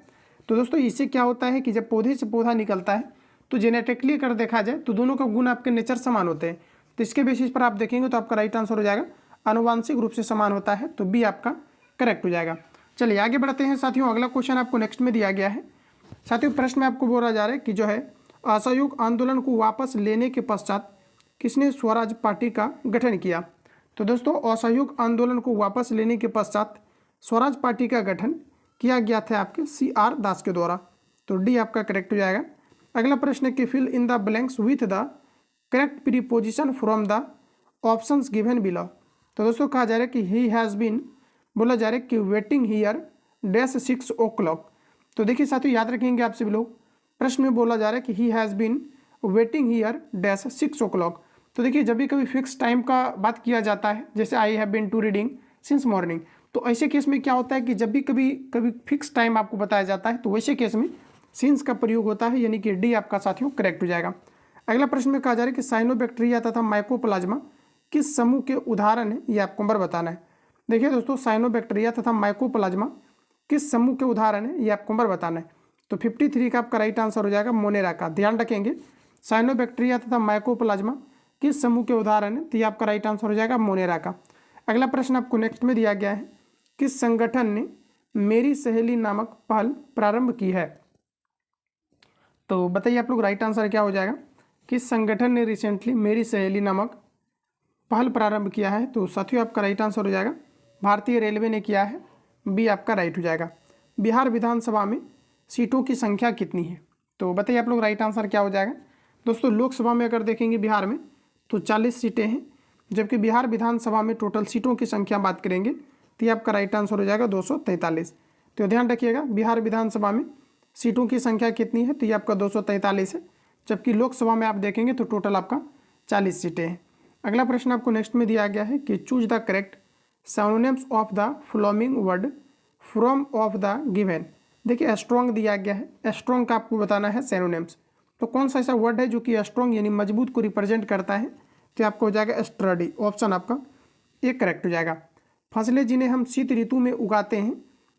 [SPEAKER 1] तो दोस्तों इससे क्या होता है कि जब पौधे से पौधा निकलता है तो जेनेटिकली अगर देखा जाए तो दोनों का गुण आपके नेचर समान होते हैं। तो इसके बेसिस पर आप देखेंगे तो आपका राइट आंसर हो जाएगा आनुवांशिक रूप से समान होता है, तो बी आपका करेक्ट हो जाएगा। चलिए आगे बढ़ते हैं साथियों। अगला क्वेश्चन आपको नेक्स्ट में दिया गया है। साथियों प्रश्न में आपको बोला जा रहा है कि जो है असहयोग आंदोलन को वापस लेने के पश्चात किसने स्वराज पार्टी का गठन किया। तो दोस्तों असहयोग आंदोलन को वापस लेने के पश्चात स्वराज पार्टी का गठन किया गया था आपके CR दास के द्वारा, तो डी आपका करेक्ट हो जाएगा। अगला प्रश्न है कि fill in the blanks with the correct preposition from the options given below. तो दोस्तों कहा जा रहा है कि ही हैज़ बीन, बोला जा रहा है कि वेटिंग हियर डैश 6 o'clock। तो देखिए साथियों याद रखेंगे आप सभी लोग, प्रश्न में बोला जा रहा है कि he has been waiting here dash 6 o'clock। तो देखिए जब भी कभी फिक्स टाइम का बात किया जाता है, जैसे I have been to reading since morning, तो ऐसे केस में क्या होता है कि जब भी कभी फिक्स टाइम आपको बताया जाता है तो वैसे केस में सिंस का प्रयोग होता है, यानी कि डी आपका साथियों करेक्ट हो जाएगा। अगला प्रश्न में कहा जा रहा है कि साइनोबैक्टीरिया तथा माइकोप्लाज्मा किस समूह के उदाहरण है, ये आपको नंबर बताना है। देखिए दोस्तों, साइनोबैक्टीरिया तथा माइकोप्लाज्मा किस समूह के उदाहरण है, ये आपको नंबर बताना है। तो 53 का आपका राइट आंसर हो जाएगा मोनेरा का। ध्यान रखेंगे, साइनोबैक्टीरिया तथा माइकोप्लाज्मा किस समूह के उदाहरण है, तो ये आपका राइट आंसर हो जाएगा मोनेरा का। अगला प्रश्न आपको नेक्स्ट में दिया गया है, किस संगठन ने मेरी सहेली नामक पहल प्रारंभ की है। तो बताइए आप लोग राइट आंसर क्या हो जाएगा। किस संगठन ने रिसेंटली मेरी सहेली नामक पहल प्रारंभ किया है, तो साथियों आपका राइट आंसर हो जाएगा भारतीय रेलवे ने किया है। बी आपका राइट हो जाएगा। बिहार विधानसभा में सीटों की संख्या कितनी है, तो बताइए आप लोग राइट आंसर क्या हो जाएगा। दोस्तों, लोकसभा में अगर देखेंगे बिहार में तो 40 सीटें हैं, जबकि बिहार विधानसभा में टोटल सीटों की संख्या बात करेंगे तो ये आपका राइट आंसर हो जाएगा 243। तो ध्यान रखिएगा, बिहार विधानसभा में सीटों की संख्या कितनी है, तो ये आपका 243 है, जबकि लोकसभा में आप देखेंगे तो टोटल आपका 40 सीटें हैं। अगला प्रश्न आपको नेक्स्ट में दिया गया है कि choose the correct synonyms of the following word from of the given. देखिए स्ट्रॉन्ग दिया गया है, स्ट्रॉन्ग का आपको बताना है सिनोनिम्स। तो कौन सा ऐसा वर्ड है जो कि स्ट्रॉन्ग यानी मजबूत को रिप्रेजेंट करता है, तो आपको हो जाएगा स्टर्डी। ऑप्शन आपका एक करेक्ट हो जाएगा। फसलें जिन्हें हम शीत ऋतु में उगाते हैं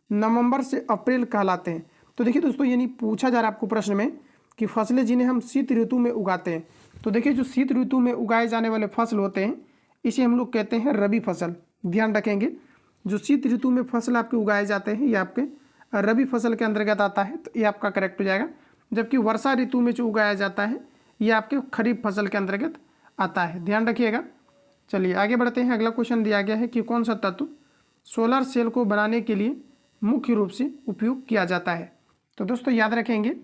[SPEAKER 1] नवंबर से अप्रैल कहलाते हैं। तो देखिए दोस्तों, यानी पूछा जा रहा है आपको प्रश्न में कि फसलें जिन्हें हम शीत ऋतु में उगाते हैं, तो देखिए जो शीत ऋतु में उगाए जाने वाले फसल होते हैं इसे हम लोग कहते हैं रबी फसल। ध्यान रखेंगे, जो शीत ऋतु में फसल आपके उगाए जाते हैं ये आपके रबी फसल के अंतर्गत आता है, तो ये आपका करेक्ट हो जाएगा। जबकि वर्षा ऋतु में जो उगाया जाता है ये आपके खरीफ फसल के अंतर्गत आता है। ध्यान रखिएगा। चलिए आगे बढ़ते हैं। अगला क्वेश्चन दिया गया है कि कौन सा तत्व सोलर सेल को बनाने के लिए मुख्य रूप से उपयोग किया जाता है। तो दोस्तों याद रखेंगे,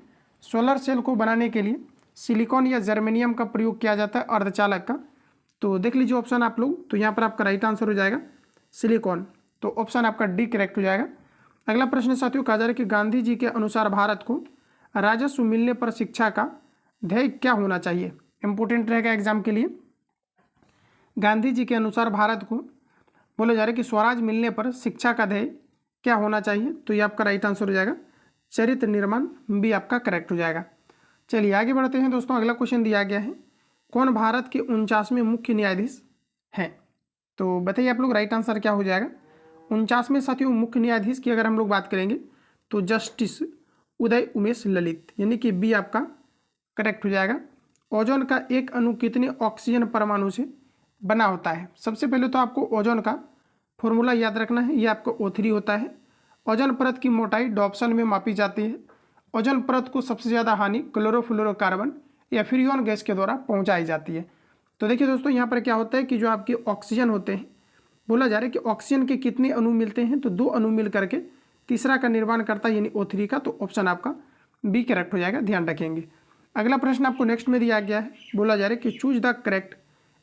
[SPEAKER 1] सोलर सेल को बनाने के लिए सिलिकॉन या जर्मेनियम का प्रयोग किया जाता है अर्धचालक का। तो देख लीजिए ऑप्शन आप लोग, तो यहाँ पर आपका राइट आंसर हो जाएगा सिलिकॉन। तो ऑप्शन आपका डी करेक्ट हो जाएगा। अगला प्रश्न साथियों कहा जा रहा है कि गांधी जी के अनुसार भारत को राजस्व मिलने पर शिक्षा का ध्येय क्या होना चाहिए। इंपोर्टेंट रहेगा एग्जाम के लिए। गांधी जी के अनुसार भारत को बोला जा रहा है कि स्वराज मिलने पर शिक्षा का ध्येय क्या होना चाहिए, तो ये आपका राइट आंसर हो जाएगा चरित्र निर्माण। बी आपका करेक्ट हो जाएगा। चलिए आगे बढ़ते हैं दोस्तों। अगला क्वेश्चन दिया गया है, कौन भारत के 49वें मुख्य न्यायाधीश हैं। तो बताइए आप लोग राइट आंसर क्या हो जाएगा। 49वें साथियों मुख्य न्यायाधीश की अगर हम लोग बात करेंगे तो जस्टिस उदय उमेश ललित, यानी कि बी आपका करेक्ट हो जाएगा। ओजोन का एक अणु कितने ऑक्सीजन परमाणु से बना होता है। सबसे पहले तो आपको ओजोन का फॉर्मूला याद रखना है, ये आपको O3 होता है। ओजोन परत की मोटाई डॉप्सन में मापी जाती है। ओजोन परत को सबसे ज़्यादा हानि क्लोरोफ्लोरोकार्बन या फ्रियोन गैस के द्वारा पहुंचाई जाती है। तो देखिए दोस्तों, यहाँ पर क्या होता है कि जो आपके ऑक्सीजन होते हैं, बोला जा रहा है कि ऑक्सीजन के कितने अणु मिलते हैं, तो 2 अणु मिल करके तीसरा का निर्माण करता है, यानी O3 का। तो ऑप्शन आपका बी करेक्ट हो जाएगा। ध्यान रखेंगे। अगला प्रश्न आपको नेक्स्ट में दिया गया है, बोला जा रहा है कि choose the correct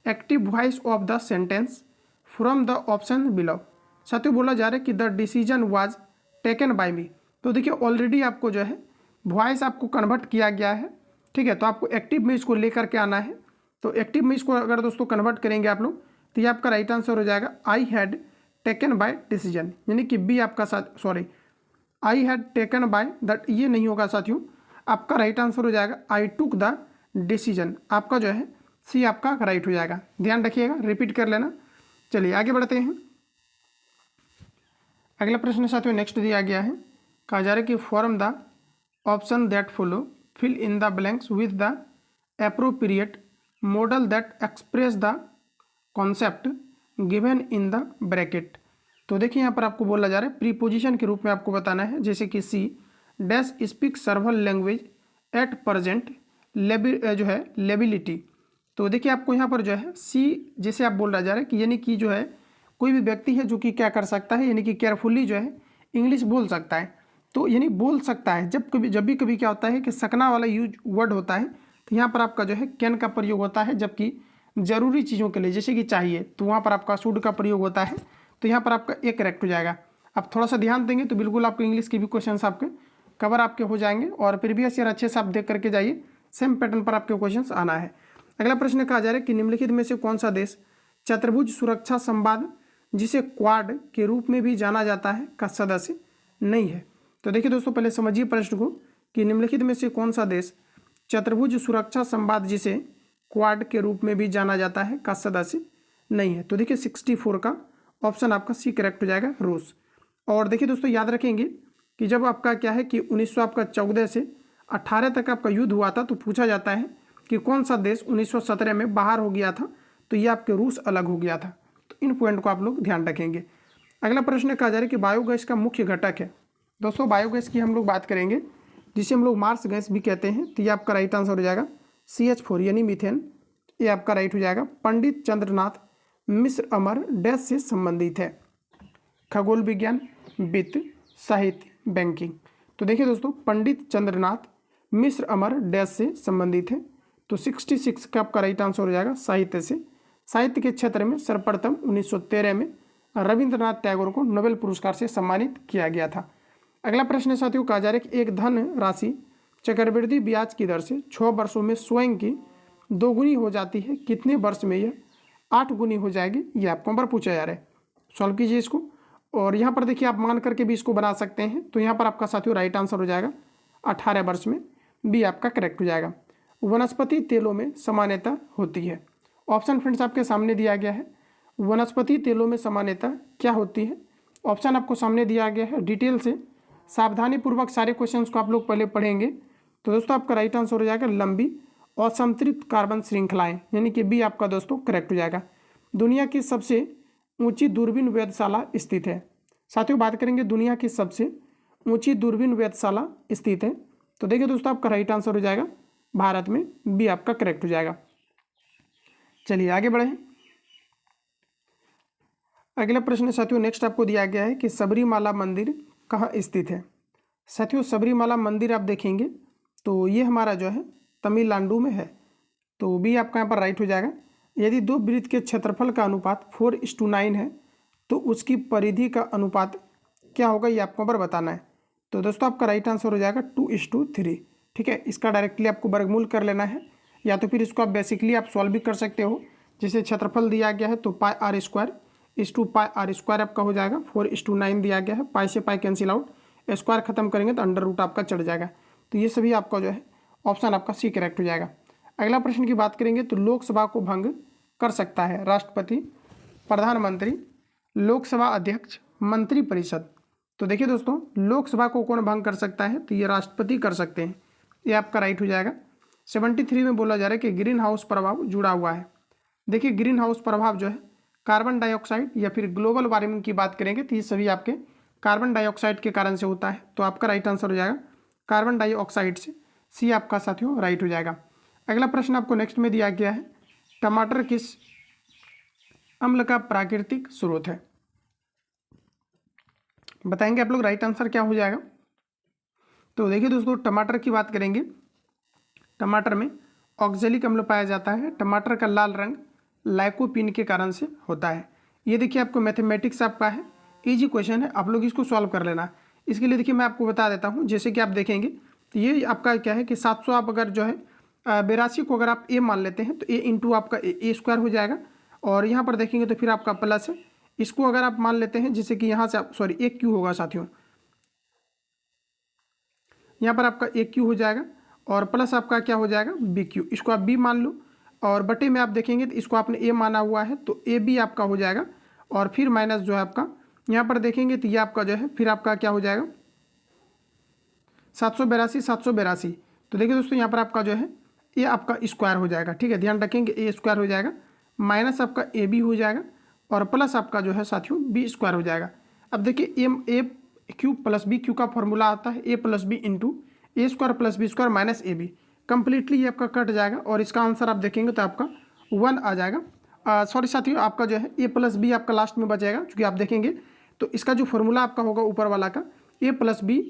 [SPEAKER 1] active voice of the sentence from the option below. साथियों बोला जा रहा है कि the decision was taken by me. तो देखिए ऑलरेडी आपको जो है वॉइस आपको कन्वर्ट किया गया है, ठीक है। तो आपको एक्टिव में इसको लेकर के आना है। तो एक्टिव में इसको अगर दोस्तों कन्वर्ट करेंगे आप लोग, तो ये आपका राइट आंसर हो जाएगा I had taken by decision, यानी कि बी आपका साथ sorry I had taken by that, ये नहीं होगा साथियों। आपका राइट आंसर हो जाएगा आई टुक द डिसीजन। आपका जो है सी आपका राइट हो जाएगा। ध्यान रखिएगा, रिपीट कर लेना। चलिए आगे बढ़ते हैं। अगला प्रश्न साथियों नेक्स्ट दिया गया है, कहा जा रहा है कि from the option that follow, fill in the blanks with the appropriate modal that express the concept given in the bracket. तो देखिए यहाँ पर आपको बोला जा रहा है प्रीपोजिशन के रूप में आपको बताना है, जैसे कि she dash speak several language at present जो है लेबिलिटी। तो देखिए आपको यहाँ पर जो है सी जैसे आप बोल रहा जा रहा है कि यानी कि जो है कोई भी व्यक्ति है जो कि क्या कर सकता है, यानी कि केयरफुली जो है इंग्लिश बोल सकता है। तो यानी बोल सकता है, जब भी कभी क्या होता है कि सकना वाला यूज वर्ड होता है, तो यहाँ पर आपका जो है कैन का प्रयोग होता है। जबकि ज़रूरी चीज़ों के लिए जैसे कि चाहिए, तो वहाँ पर आपका शुड का प्रयोग होता है। तो यहाँ पर आपका एक करेक्ट हो जाएगा। आप थोड़ा सा ध्यान देंगे तो बिल्कुल आपको इंग्लिश के भी क्वेश्चन आपके कवर आपके हो जाएंगे। और प्रीवियस ईयर अच्छे से आप देख करके जाइए, सेम पैटर्न पर आपके क्वेश्चन आना है। अगला प्रश्न कहा जा रहा है कि निम्नलिखित में से कौन सा देश चतुर्भुज सुरक्षा संवाद, जिसे क्वाड के रूप में भी जाना जाता है, का सदस्य नहीं है। तो देखिए दोस्तों पहले समझिए प्रश्न को कि निम्नलिखित में से कौन सा देश चतुर्भुज सुरक्षा संवाद, जिसे क्वाड के रूप में भी जाना जाता है, का सदस्य नहीं है। तो देखिए 64 का ऑप्शन आपका सी करेक्ट हो जाएगा, रूस। और देखिए दोस्तों याद रखेंगे कि जब आपका क्या है कि 1914 से 18 तक आपका युद्ध हुआ था, तो पूछा जाता है कि कौन सा देश 1917 में बाहर हो गया था, तो ये आपके रूस अलग हो गया था। तो इन पॉइंट को आप लोग ध्यान रखेंगे। अगला प्रश्न कहा जा रहा है कि बायोगैस का मुख्य घटक है। दोस्तों बायोगैस की हम लोग बात करेंगे, जिसे हम लोग मार्स गैस भी कहते हैं, तो ये आपका राइट आंसर हो जाएगा CH4 यानी मीथेन। ये आपका राइट हो जाएगा। पंडित चंद्रनाथ मिश्र अमर डैश से संबंधित है। खगोल विज्ञान, वित्त, साहित्य, बैंकिंग। तो देखिए दोस्तों पंडित चंद्रनाथ मिश्र अमर डैश से संबंधित है, तो 66 का आपका राइट आंसर हो जाएगा साहित्य से। साहित्य के क्षेत्र में सर्वप्रथम 1913 में रविंद्रनाथ टैगोर को नोबेल पुरस्कार से सम्मानित किया गया था। अगला प्रश्न साथियों कहा जा रहा है कि एक धन राशि चक्रवृद्धि ब्याज की दर से 6 वर्षों में स्वयं की दोगुनी हो जाती है, कितने वर्ष में यह 8 गुनी हो जाएगी, ये आपको नंबर पूछा जा रहा है। सॉल्व कीजिए इसको। और यहाँ पर देखिए आप मान करके भी इसको बना सकते हैं, तो यहाँ पर आपका साथियों राइट आंसर हो जाएगा 18 वर्ष में, बी आपका करेक्ट हो जाएगा। वनस्पति तेलों में सामान्यता होती है। ऑप्शन फ्रेंड्स आपके सामने दिया गया है। वनस्पति तेलों में सामान्यता क्या होती है, ऑप्शन आपको सामने दिया गया है। डिटेल से सावधानी पूर्वक सारे क्वेश्चंस को आप लोग पहले पढ़ेंगे। तो दोस्तों आपका राइट आंसर हो जाएगा लंबी और संतृप्त कार्बन श्रृंखलाएं, यानी कि बी आपका दोस्तों करेक्ट हो जाएगा। दुनिया की सबसे ऊंची दूरबीन वेधशाला स्थित है। साथियों बात करेंगे दुनिया की सबसे ऊंची दूरबीन वेधशाला स्थित है, तो देखिए दोस्तों आपका राइट आंसर हो जाएगा भारत में, बी आपका करेक्ट हो जाएगा। चलिए आगे बढ़े। अगला प्रश्न साथियों नेक्स्ट आपको दिया गया है कि सबरीमाला मंदिर कहाँ स्थित है। साथियों सबरीमाला मंदिर आप देखेंगे तो ये हमारा जो है तमिलनाडु में है, तो बी आपका यहाँ पर राइट हो जाएगा। यदि दो वृत्त के क्षेत्रफल का अनुपात 4:9 है, तो उसकी परिधि का अनुपात क्या होगा, ये आपको पर बताना है। तो दोस्तों आपका राइट आंसर हो जाएगा 2:3। ठीक है, इसका डायरेक्टली आपको वर्गमूल कर लेना है, या तो फिर इसको आप बेसिकली आप सॉल्व भी कर सकते हो। जैसे क्षेत्रफल दिया गया है तो πr² आपका हो जाएगा, 4:9 दिया गया है, पाई से पाई कैंसिल आउट, स्क्वायर खत्म करेंगे तो अंडर रूट आपका चढ़ जाएगा। तो ये सभी आपका जो है ऑप्शन आपका सी करेक्ट हो जाएगा। अगला प्रश्न की बात करेंगे तो लोकसभा को भंग कर सकता है राष्ट्रपति, प्रधानमंत्री, लोकसभा अध्यक्ष, मंत्रिपरिषद। तो देखिए दोस्तों लोकसभा को कौन भंग कर सकता है, तो ये राष्ट्रपति कर सकते हैं, ये आपका राइट हो जाएगा। 73 में बोला जा रहा है कि ग्रीन हाउस प्रभाव जुड़ा हुआ है। देखिए ग्रीन हाउस प्रभाव जो है कार्बन डाइऑक्साइड या फिर ग्लोबल वार्मिंग की बात करेंगे तो ये सभी आपके कार्बन डाइऑक्साइड के कारण से होता है, तो आपका राइट आंसर हो जाएगा कार्बन डाइऑक्साइड से, सी आपका साथियों राइट हो जाएगा। अगला प्रश्न आपको नेक्स्ट में दिया गया है, टमाटर किस अम्ल का प्राकृतिक स्रोत है, बताएंगे आप लोग राइट आंसर क्या हो जाएगा। तो देखिए दोस्तों टमाटर की बात करेंगे, टमाटर में ऑक्जेलिक अम्ल पाया जाता है। टमाटर का लाल रंग लाइकोपीन के कारण से होता है। ये देखिए आपको मैथमेटिक्स आपका है, इजी क्वेश्चन है, आप लोग इसको सॉल्व कर लेना। इसके लिए देखिए मैं आपको बता देता हूँ, जैसे कि आप देखेंगे तो ये आपका क्या है कि 700 आप अगर जो है 82 को अगर आप ए मान लेते हैं तो ए इंटू आपका A² हो जाएगा, और यहाँ पर देखेंगे तो फिर आपका प्लस है, इसको अगर आप मान लेते हैं जैसे कि यहाँ से आप सॉरी एक क्यू होगा साथियों, यहाँ पर आपका एक क्यू हो जाएगा और प्लस आपका क्या हो जाएगा BQ, इसको आप बी मान लो, और बटे में आप देखेंगे तो इसको आपने ए माना हुआ है तो AB आपका हो जाएगा, और फिर माइनस जो है आपका यहाँ पर देखेंगे तो ये आपका जो है फिर आपका क्या हो जाएगा 782। तो देखिए दोस्तों यहाँ पर आपका जो है ये आपका स्क्वायर हो जाएगा। ठीक है, ध्यान रखेंगे A² हो जाएगा, माइनस आपका AB हो जाएगा, और प्लस आपका जो है साथियों B² हो जाएगा। अब देखिए AQ + BQ का फॉर्मूला आता है A + B into A² + B² minus AB। Completely ये आपका कट जाएगा और इसका आंसर आप देखेंगे तो आपका 1 आ जाएगा। सॉरी साथियों आपका जो है A + B आपका लास्ट में बचेगा, क्योंकि आप देखेंगे तो इसका जो फॉर्मूला आपका होगा ऊपर वाला का A + B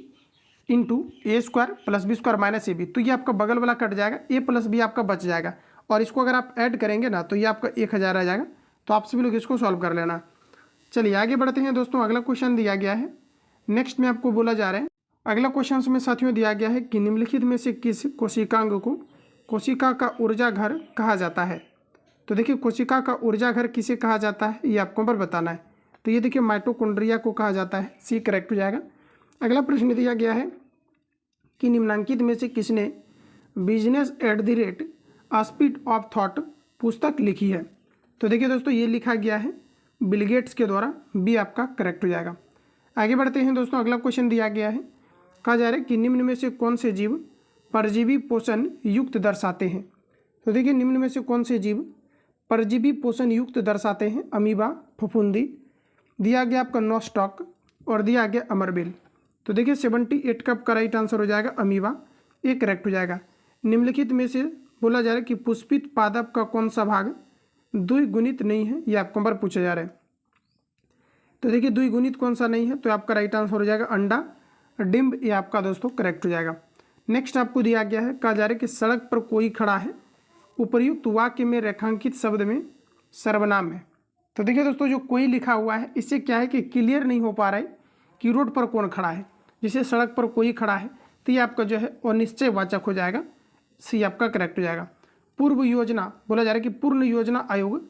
[SPEAKER 1] into A² + B² minus AB, तो ये आपका बगल वाला कट जाएगा, A + B आपका बच जाएगा, और इसको अगर आप ऐड करेंगे ना तो ये आपका 1000 आ जाएगा। तो आप सभी लोग इसको सॉल्व कर लेना। चलिए आगे बढ़ते हैं दोस्तों। अगला क्वेश्चन दिया गया है, नेक्स्ट में आपको बोला जा रहा है, अगला क्वेश्चन में साथियों दिया गया है कि निम्नलिखित में से किस कोशिकांग को कोशिका का ऊर्जा घर कहा जाता है। तो देखिए कोशिका का ऊर्जा घर किसे कहा जाता है, ये आपको पर बताना है। तो ये देखिए माइटोकॉन्ड्रिया को कहा जाता है, सी करेक्ट हो जाएगा। अगला प्रश्न दिया गया है कि निम्नांकित में से किसने business at the rate speed of thought पुस्तक लिखी है। तो देखिए दोस्तों ये लिखा गया है बिल गेट्स के द्वारा। बी आपका करेक्ट हो जाएगा। आगे बढ़ते हैं दोस्तों, अगला क्वेश्चन दिया गया है, कहा जा रहा है कि निम्न में से कौन से जीव परजीवी पोषण युक्त दर्शाते हैं। तो देखिए निम्न में से कौन से जीव परजीवी पोषण युक्त दर्शाते हैं। अमीबा, फफूंदी, दिया गया आपका नॉस्टॉक और दिया गया अमरबेल। तो देखिए 78 का आपका राइट आंसर हो जाएगा अमीबा, ये करेक्ट हो जाएगा। निम्नलिखित में से बोला जा रहा है कि पुष्पित पादप का कौन सा भाग द्विगुणित नहीं है, ये आपको बार पूछा जा रहा है। तो देखिए द्विगुणित कौन सा नहीं है, तो आपका राइट आंसर हो जाएगा अंडा, डिम्ब, ये आपका दोस्तों करेक्ट हो जाएगा। नेक्स्ट आपको दिया गया है, कहा जा रहा है कि सड़क पर कोई खड़ा है, उपर्युक्त वाक्य में रेखांकित शब्द में सर्वनाम है। तो देखिए दोस्तों जो कोई लिखा हुआ है इससे क्या है कि क्लियर नहीं हो पा रहा है कि रोड पर कौन खड़ा है। जैसे सड़क पर कोई खड़ा है तो ये आपका जो है अनिश्चय वाचक हो जाएगा, सी आपका करेक्ट हो जाएगा। पूर्व योजना बोला जा रहा है कि पूर्ण योजना आयोग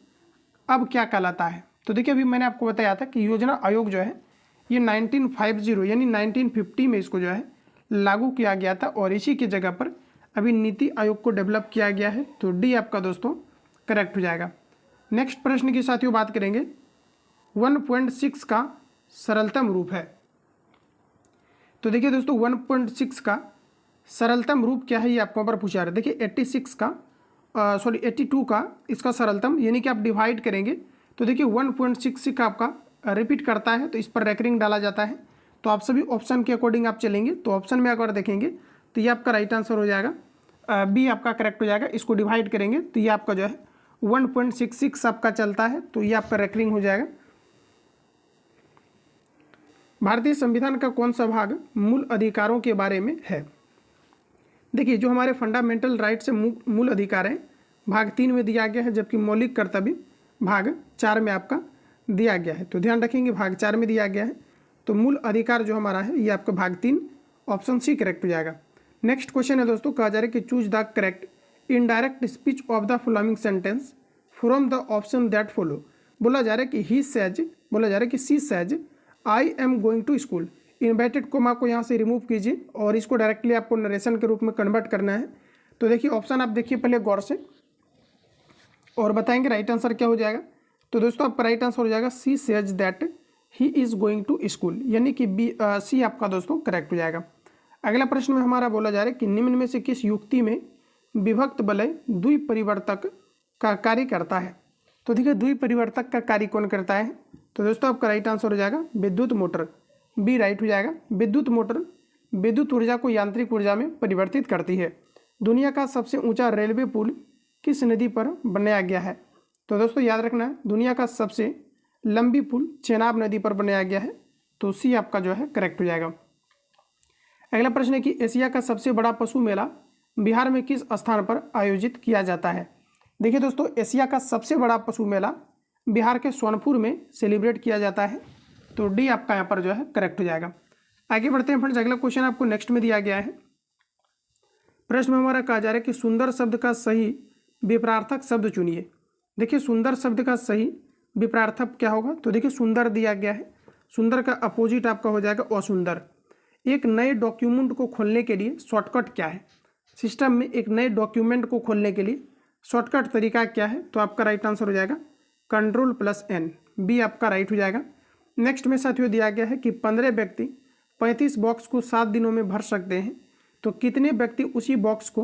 [SPEAKER 1] अब क्या कहलाता है। तो देखिए अभी मैंने आपको बताया था कि योजना आयोग जो है ये 1950 यानी 1950 में इसको जो है लागू किया गया था और इसी की जगह पर अभी नीति आयोग को डेवलप किया गया है। तो डी आपका दोस्तों करेक्ट हो जाएगा। नेक्स्ट प्रश्न की साथियों बात करेंगे, 1.6 का सरलतम रूप है। तो देखिए दोस्तों 1.6 का सरलतम रूप क्या है, ये आपको पर पूछा रहा है। देखिए 82 का इसका सरलतम, यानी कि आप डिवाइड करेंगे तो देखिए 1.6 का आपका रिपीट करता है तो इस पर रेकरिंग डाला जाता है। तो आप सभी ऑप्शन के अकॉर्डिंग आप चलेंगे, तो ऑप्शन में अगर देखेंगे तो ये आपका राइट आंसर हो जाएगा, बी आपका करेक्ट हो जाएगा। इसको डिवाइड करेंगे तो ये आपका जो है 1.66 आपका चलता है, तो ये आपका रेकरिंग हो जाएगा। भारतीय संविधान का कौन सा भाग मूल अधिकारों के बारे में है। देखिए जो हमारे फंडामेंटल राइट से मूल अधिकार हैं भाग 3 में दिया गया है, जबकि मौलिक कर्तव्य भाग 4 में आपका दिया गया है। तो ध्यान रखेंगे भाग 4 में दिया गया है, तो मूल अधिकार जो हमारा है ये आपका भाग 3, ऑप्शन सी करेक्ट हो जाएगा। नेक्स्ट क्वेश्चन है दोस्तों, कहा जा रहा है कि choose the correct indirect speech of the following sentence from the option that follow. बोला जा रहा है कि ही सेज, बोला जा रहा है कि she says I am going to school. Inverted comma को यहाँ से रिमूव कीजिए और इसको डायरेक्टली आपको नरेशन के रूप में कन्वर्ट करना है। तो देखिए ऑप्शन आप देखिए पहले गौर से और बताएंगे राइट आंसर क्या हो जाएगा। तो दोस्तों आपका राइट आंसर हो जाएगा she says that he is going to school, यानी कि सी आपका दोस्तों करेक्ट हो जाएगा। अगला प्रश्न में हमारा बोला जा रहा है कि निम्न में से किस युक्ति में विभक्त वलय द्विपरिवर्तक का कार्य करता है। तो देखिए द्विपरिवर्तक का कार्य कौन करता है। तो दोस्तों आपका राइट आंसर हो जाएगा विद्युत मोटर, बी राइट हो जाएगा। विद्युत मोटर विद्युत ऊर्जा को यांत्रिक ऊर्जा में परिवर्तित करती है। दुनिया का सबसे ऊंचा रेलवे पुल किस नदी पर बनाया गया है। तो दोस्तों याद रखना दुनिया का सबसे लंबी पुल चेनाब नदी पर बनाया गया है, तो सी आपका जो है करेक्ट हो जाएगा। अगला प्रश्न है कि एशिया का सबसे बड़ा पशु मेला बिहार में किस स्थान पर आयोजित किया जाता है। देखिए दोस्तों एशिया का सबसे बड़ा पशु मेला बिहार के सोनपुर में सेलिब्रेट किया जाता है, तो डी आपका यहाँ पर जो है करेक्ट हो जाएगा। आगे बढ़ते हैं फ्रेंड्स, अगला क्वेश्चन आपको नेक्स्ट में दिया गया है। प्रश्न में हमारा कहा जा रहा है कि सुंदर शब्द का सही विपरार्थक शब्द चुनिए। देखिए सुंदर शब्द का सही विपरार्थक क्या होगा। तो देखिए सुंदर दिया गया है, सुंदर का अपोजिट आपका हो जाएगा असुंदर। एक नए डॉक्यूमेंट को खोलने के लिए शॉर्टकट क्या है। सिस्टम में एक नए डॉक्यूमेंट को खोलने के लिए शॉर्टकट तरीका क्या है। तो आपका राइट आंसर हो जाएगा Ctrl+N, बी आपका राइट हो जाएगा। नेक्स्ट में साथियों दिया गया है कि 15 व्यक्ति 35 बॉक्स को 7 दिनों में भर सकते हैं, तो कितने व्यक्ति उसी बॉक्स को,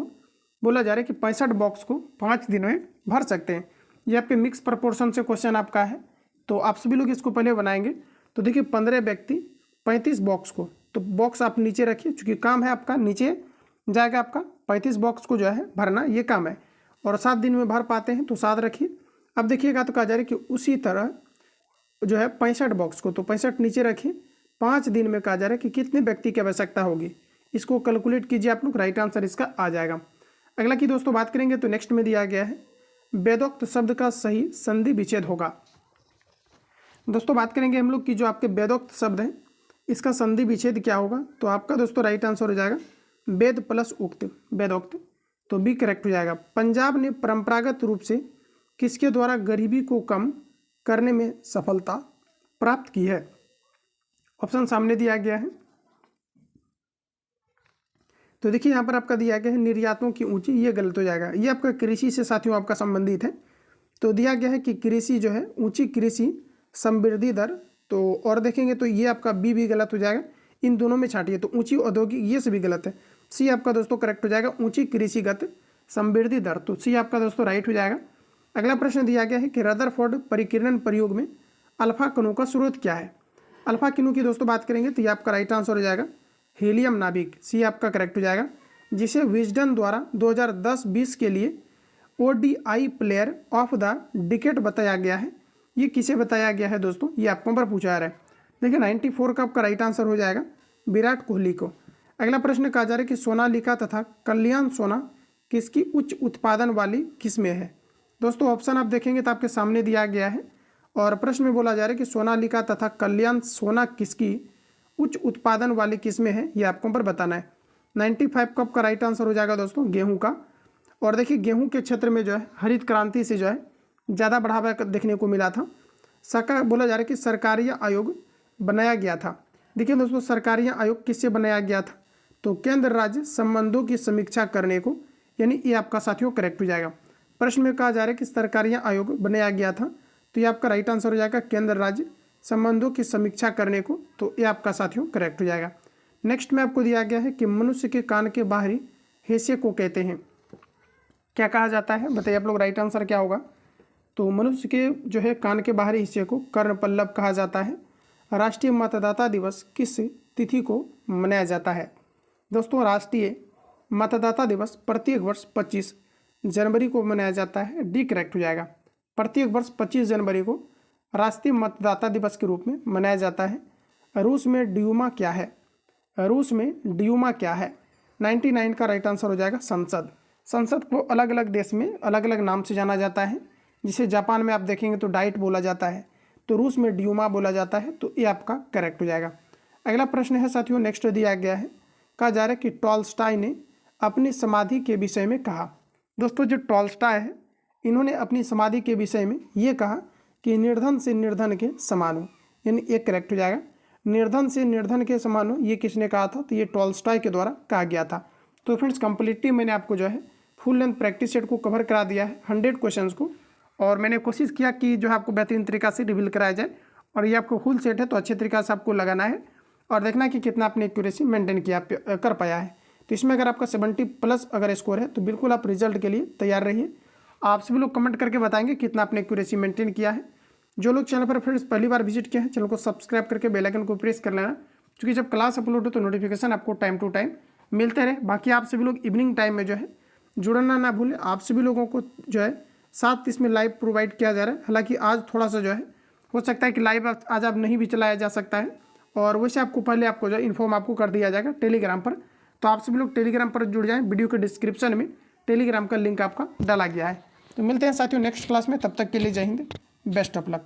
[SPEAKER 1] बोला जा रहा है कि 65 बॉक्स को 5 दिनों में भर सकते हैं। ये आपके मिक्स प्रपोर्शन से क्वेश्चन आपका है, तो आप सभी लोग इसको पहले बनाएंगे। तो देखिए 15 व्यक्ति 35 बॉक्स को, तो बॉक्स आप नीचे रखिए, चूँकि काम है आपका नीचे जाएगा, आपका 35 बॉक्स को जो है भरना ये काम है, और 7 दिन में भर पाते हैं तो 7 रखिए। अब देखिएगा तो कहा जा रहा है कि उसी तरह जो है 65 बॉक्स को, तो 65 नीचे रखिए। 5 दिन में कहा जा रहा है कि कितने व्यक्ति की आवश्यकता होगी, इसको कैलकुलेट कीजिए आप लोग, राइट आंसर इसका आ जाएगा। अगला की दोस्तों बात करेंगे तो नेक्स्ट में दिया गया है वेदोक्त शब्द का सही संधि विच्छेद होगा। दोस्तों बात करेंगे हम लोग कि जो आपके वेदोक्त शब्द हैं इसका संधि विच्छेद क्या होगा। तो आपका दोस्तों राइट आंसर हो जाएगा वेद प्लस उक्त, वेदोक्त, तो बी करेक्ट हो जाएगा। पंजाब ने परंपरागत रूप से किसके द्वारा गरीबी को कम करने में सफलता प्राप्त की है। ऑप्शन सामने दिया गया है। तो देखिए यहाँ पर आपका दिया गया है निर्यातों की ऊंची, ये गलत हो जाएगा, ये आपका कृषि से साथियों आपका संबंधित है। तो दिया गया है कि कृषि जो है ऊंची कृषि समृद्धि दर, तो और देखेंगे तो ये आपका बी भी गलत हो जाएगा, इन दोनों में छांटिए तो ऊंची औद्योगिक, ये सभी गलत है। सी आपका दोस्तों करेक्ट हो जाएगा, ऊंची कृषिगत समृद्धि दर, तो सी आपका दोस्तों राइट हो जाएगा। अगला प्रश्न दिया गया है कि रदरफोर्ड परिकिरण प्रयोग में अल्फा कणों का स्रोत क्या है। अल्फा कणों की दोस्तों बात करेंगे तो ये आपका राइट आंसर हो जाएगा हीलियम नाभिक, सी आपका करेक्ट हो जाएगा, जिसे विजडन द्वारा 2010-20 के लिए ODI player of the decade बताया गया है। ये किसे बताया गया है दोस्तों, ये आपको पर पूछा जा रहा है। देखिए 94 का आपका राइट आंसर हो जाएगा विराट कोहली को। अगला प्रश्न कहा जा रहा है कि सोनालिका तथा कल्याण सोना किसकी उच्च उत्पादन वाली किस्में है। दोस्तों ऑप्शन आप देखेंगे तो आपके सामने दिया गया है और प्रश्न में बोला जा रहा है कि सोनालिका तथा कल्याण सोना किसकी उच्च उत्पादन वाली किस्में हैं, ये आपको पर बताना है। 95 का आपका राइट आंसर हो जाएगा दोस्तों गेहूं का। और देखिए गेहूं के क्षेत्र में जो है हरित क्रांति से जो है ज़्यादा बढ़ावा देखने को मिला था। बोला जा रहा है कि सरकारी आयोग बनाया गया था। देखिए दोस्तों सरकारी आयोग किससे बनाया गया था, तो केंद्र राज्य संबंधों की समीक्षा करने को, यानी ये आपका साथियों करेक्ट हो जाएगा। प्रश्न में कहा जा रहा है कि सरकारी आयोग बनाया गया था, तो ये आपका राइट आंसर हो जाएगा केंद्र राज्य संबंधों की समीक्षा करने को, तो ये आपका साथियों करेक्ट हो जाएगा। नेक्स्ट में आपको दिया गया है कि मनुष्य के कान के बाहरी हिस्से को कहते हैं, क्या कहा जाता है, बताइए आप लोग राइट आंसर क्या होगा। तो मनुष्य के जो है कान के बाहरी हिस्से को कर्णपल्लव कहा जाता है। राष्ट्रीय मतदाता दिवस किस तिथि को मनाया जाता है। दोस्तों राष्ट्रीय मतदाता दिवस प्रत्येक वर्ष 25 जनवरी को मनाया जाता है, डी करेक्ट हो जाएगा। प्रत्येक वर्ष 25 जनवरी को राष्ट्रीय मतदाता दिवस के रूप में मनाया जाता है। रूस में ड्यूमा क्या है, रूस में ड्यूमा क्या है, 99 का राइट आंसर हो जाएगा संसद। संसद को अलग अलग देश में अलग अलग नाम से जाना जाता है, जिसे जापान में आप देखेंगे तो डाइट बोला जाता है, तो रूस में ड्यूमा बोला जाता है, तो ये आपका करेक्ट हो जाएगा। अगला प्रश्न है साथियों नेक्स्ट दिया गया है, कहा जा रहा है कि टॉल्स्टॉय ने अपनी समाधि के विषय में कहा। दोस्तों जो टॉल्स्टॉय है इन्होंने अपनी समाधि के विषय में ये कहा कि निर्धन से निर्धन के समान हो, यानी एक करेक्ट हो जाएगा। निर्धन से निर्धन के समान हो ये किसने कहा था, तो ये टॉल्स्टॉय के द्वारा कहा गया था। तो फ्रेंड्स कंप्लीटली मैंने आपको जो है फुल लेंथ प्रैक्टिस सेट को कवर करा दिया है 100 क्वेश्चंस को, और मैंने कोशिश किया कि जो है आपको बेहतरीन तरीका से रिवील कराया जाए। और ये आपको फुल सेट है तो अच्छे तरीके से आपको लगाना है और देखना कि कितना आपने एक्यूरेसी मेंटेन किया कर पाया है। तो इसमें अगर आपका 70+ अगर स्कोर है तो बिल्कुल आप रिजल्ट के लिए तैयार रहिए। आप सभी लोग कमेंट करके बताएंगे कितना आपने एक्यूरेसी मेंटेन किया है। जो लोग चैनल पर फ्रेंड्स पहली बार विजिट किए हैं चैनल को सब्सक्राइब करके बेल आइकन को प्रेस कर लेना, क्योंकि जब क्लास अपलोड हो तो नोटिफिकेशन आपको टाइम टू टाइम मिलते रहे। बाकी आप सभी लोग इवनिंग टाइम में जो है जुड़ना ना भूलें। आप सभी लोगों को जो है 7:30 में लाइव प्रोवाइड किया जा रहा है। हालांकि आज थोड़ा सा जो है हो सकता है कि लाइव आज आप नहीं भी चलाया जा सकता है, और वैसे आपको पहले आपको जो इन्फॉर्म आपको कर दिया जाएगा टेलीग्राम पर। तो आप सभी लोग टेलीग्राम पर जुड़ जाएं, वीडियो के डिस्क्रिप्शन में टेलीग्राम का लिंक आपका डाला गया है। तो मिलते हैं साथियों नेक्स्ट क्लास में, तब तक के लिए जय हिंद, बेस्ट ऑफ लक।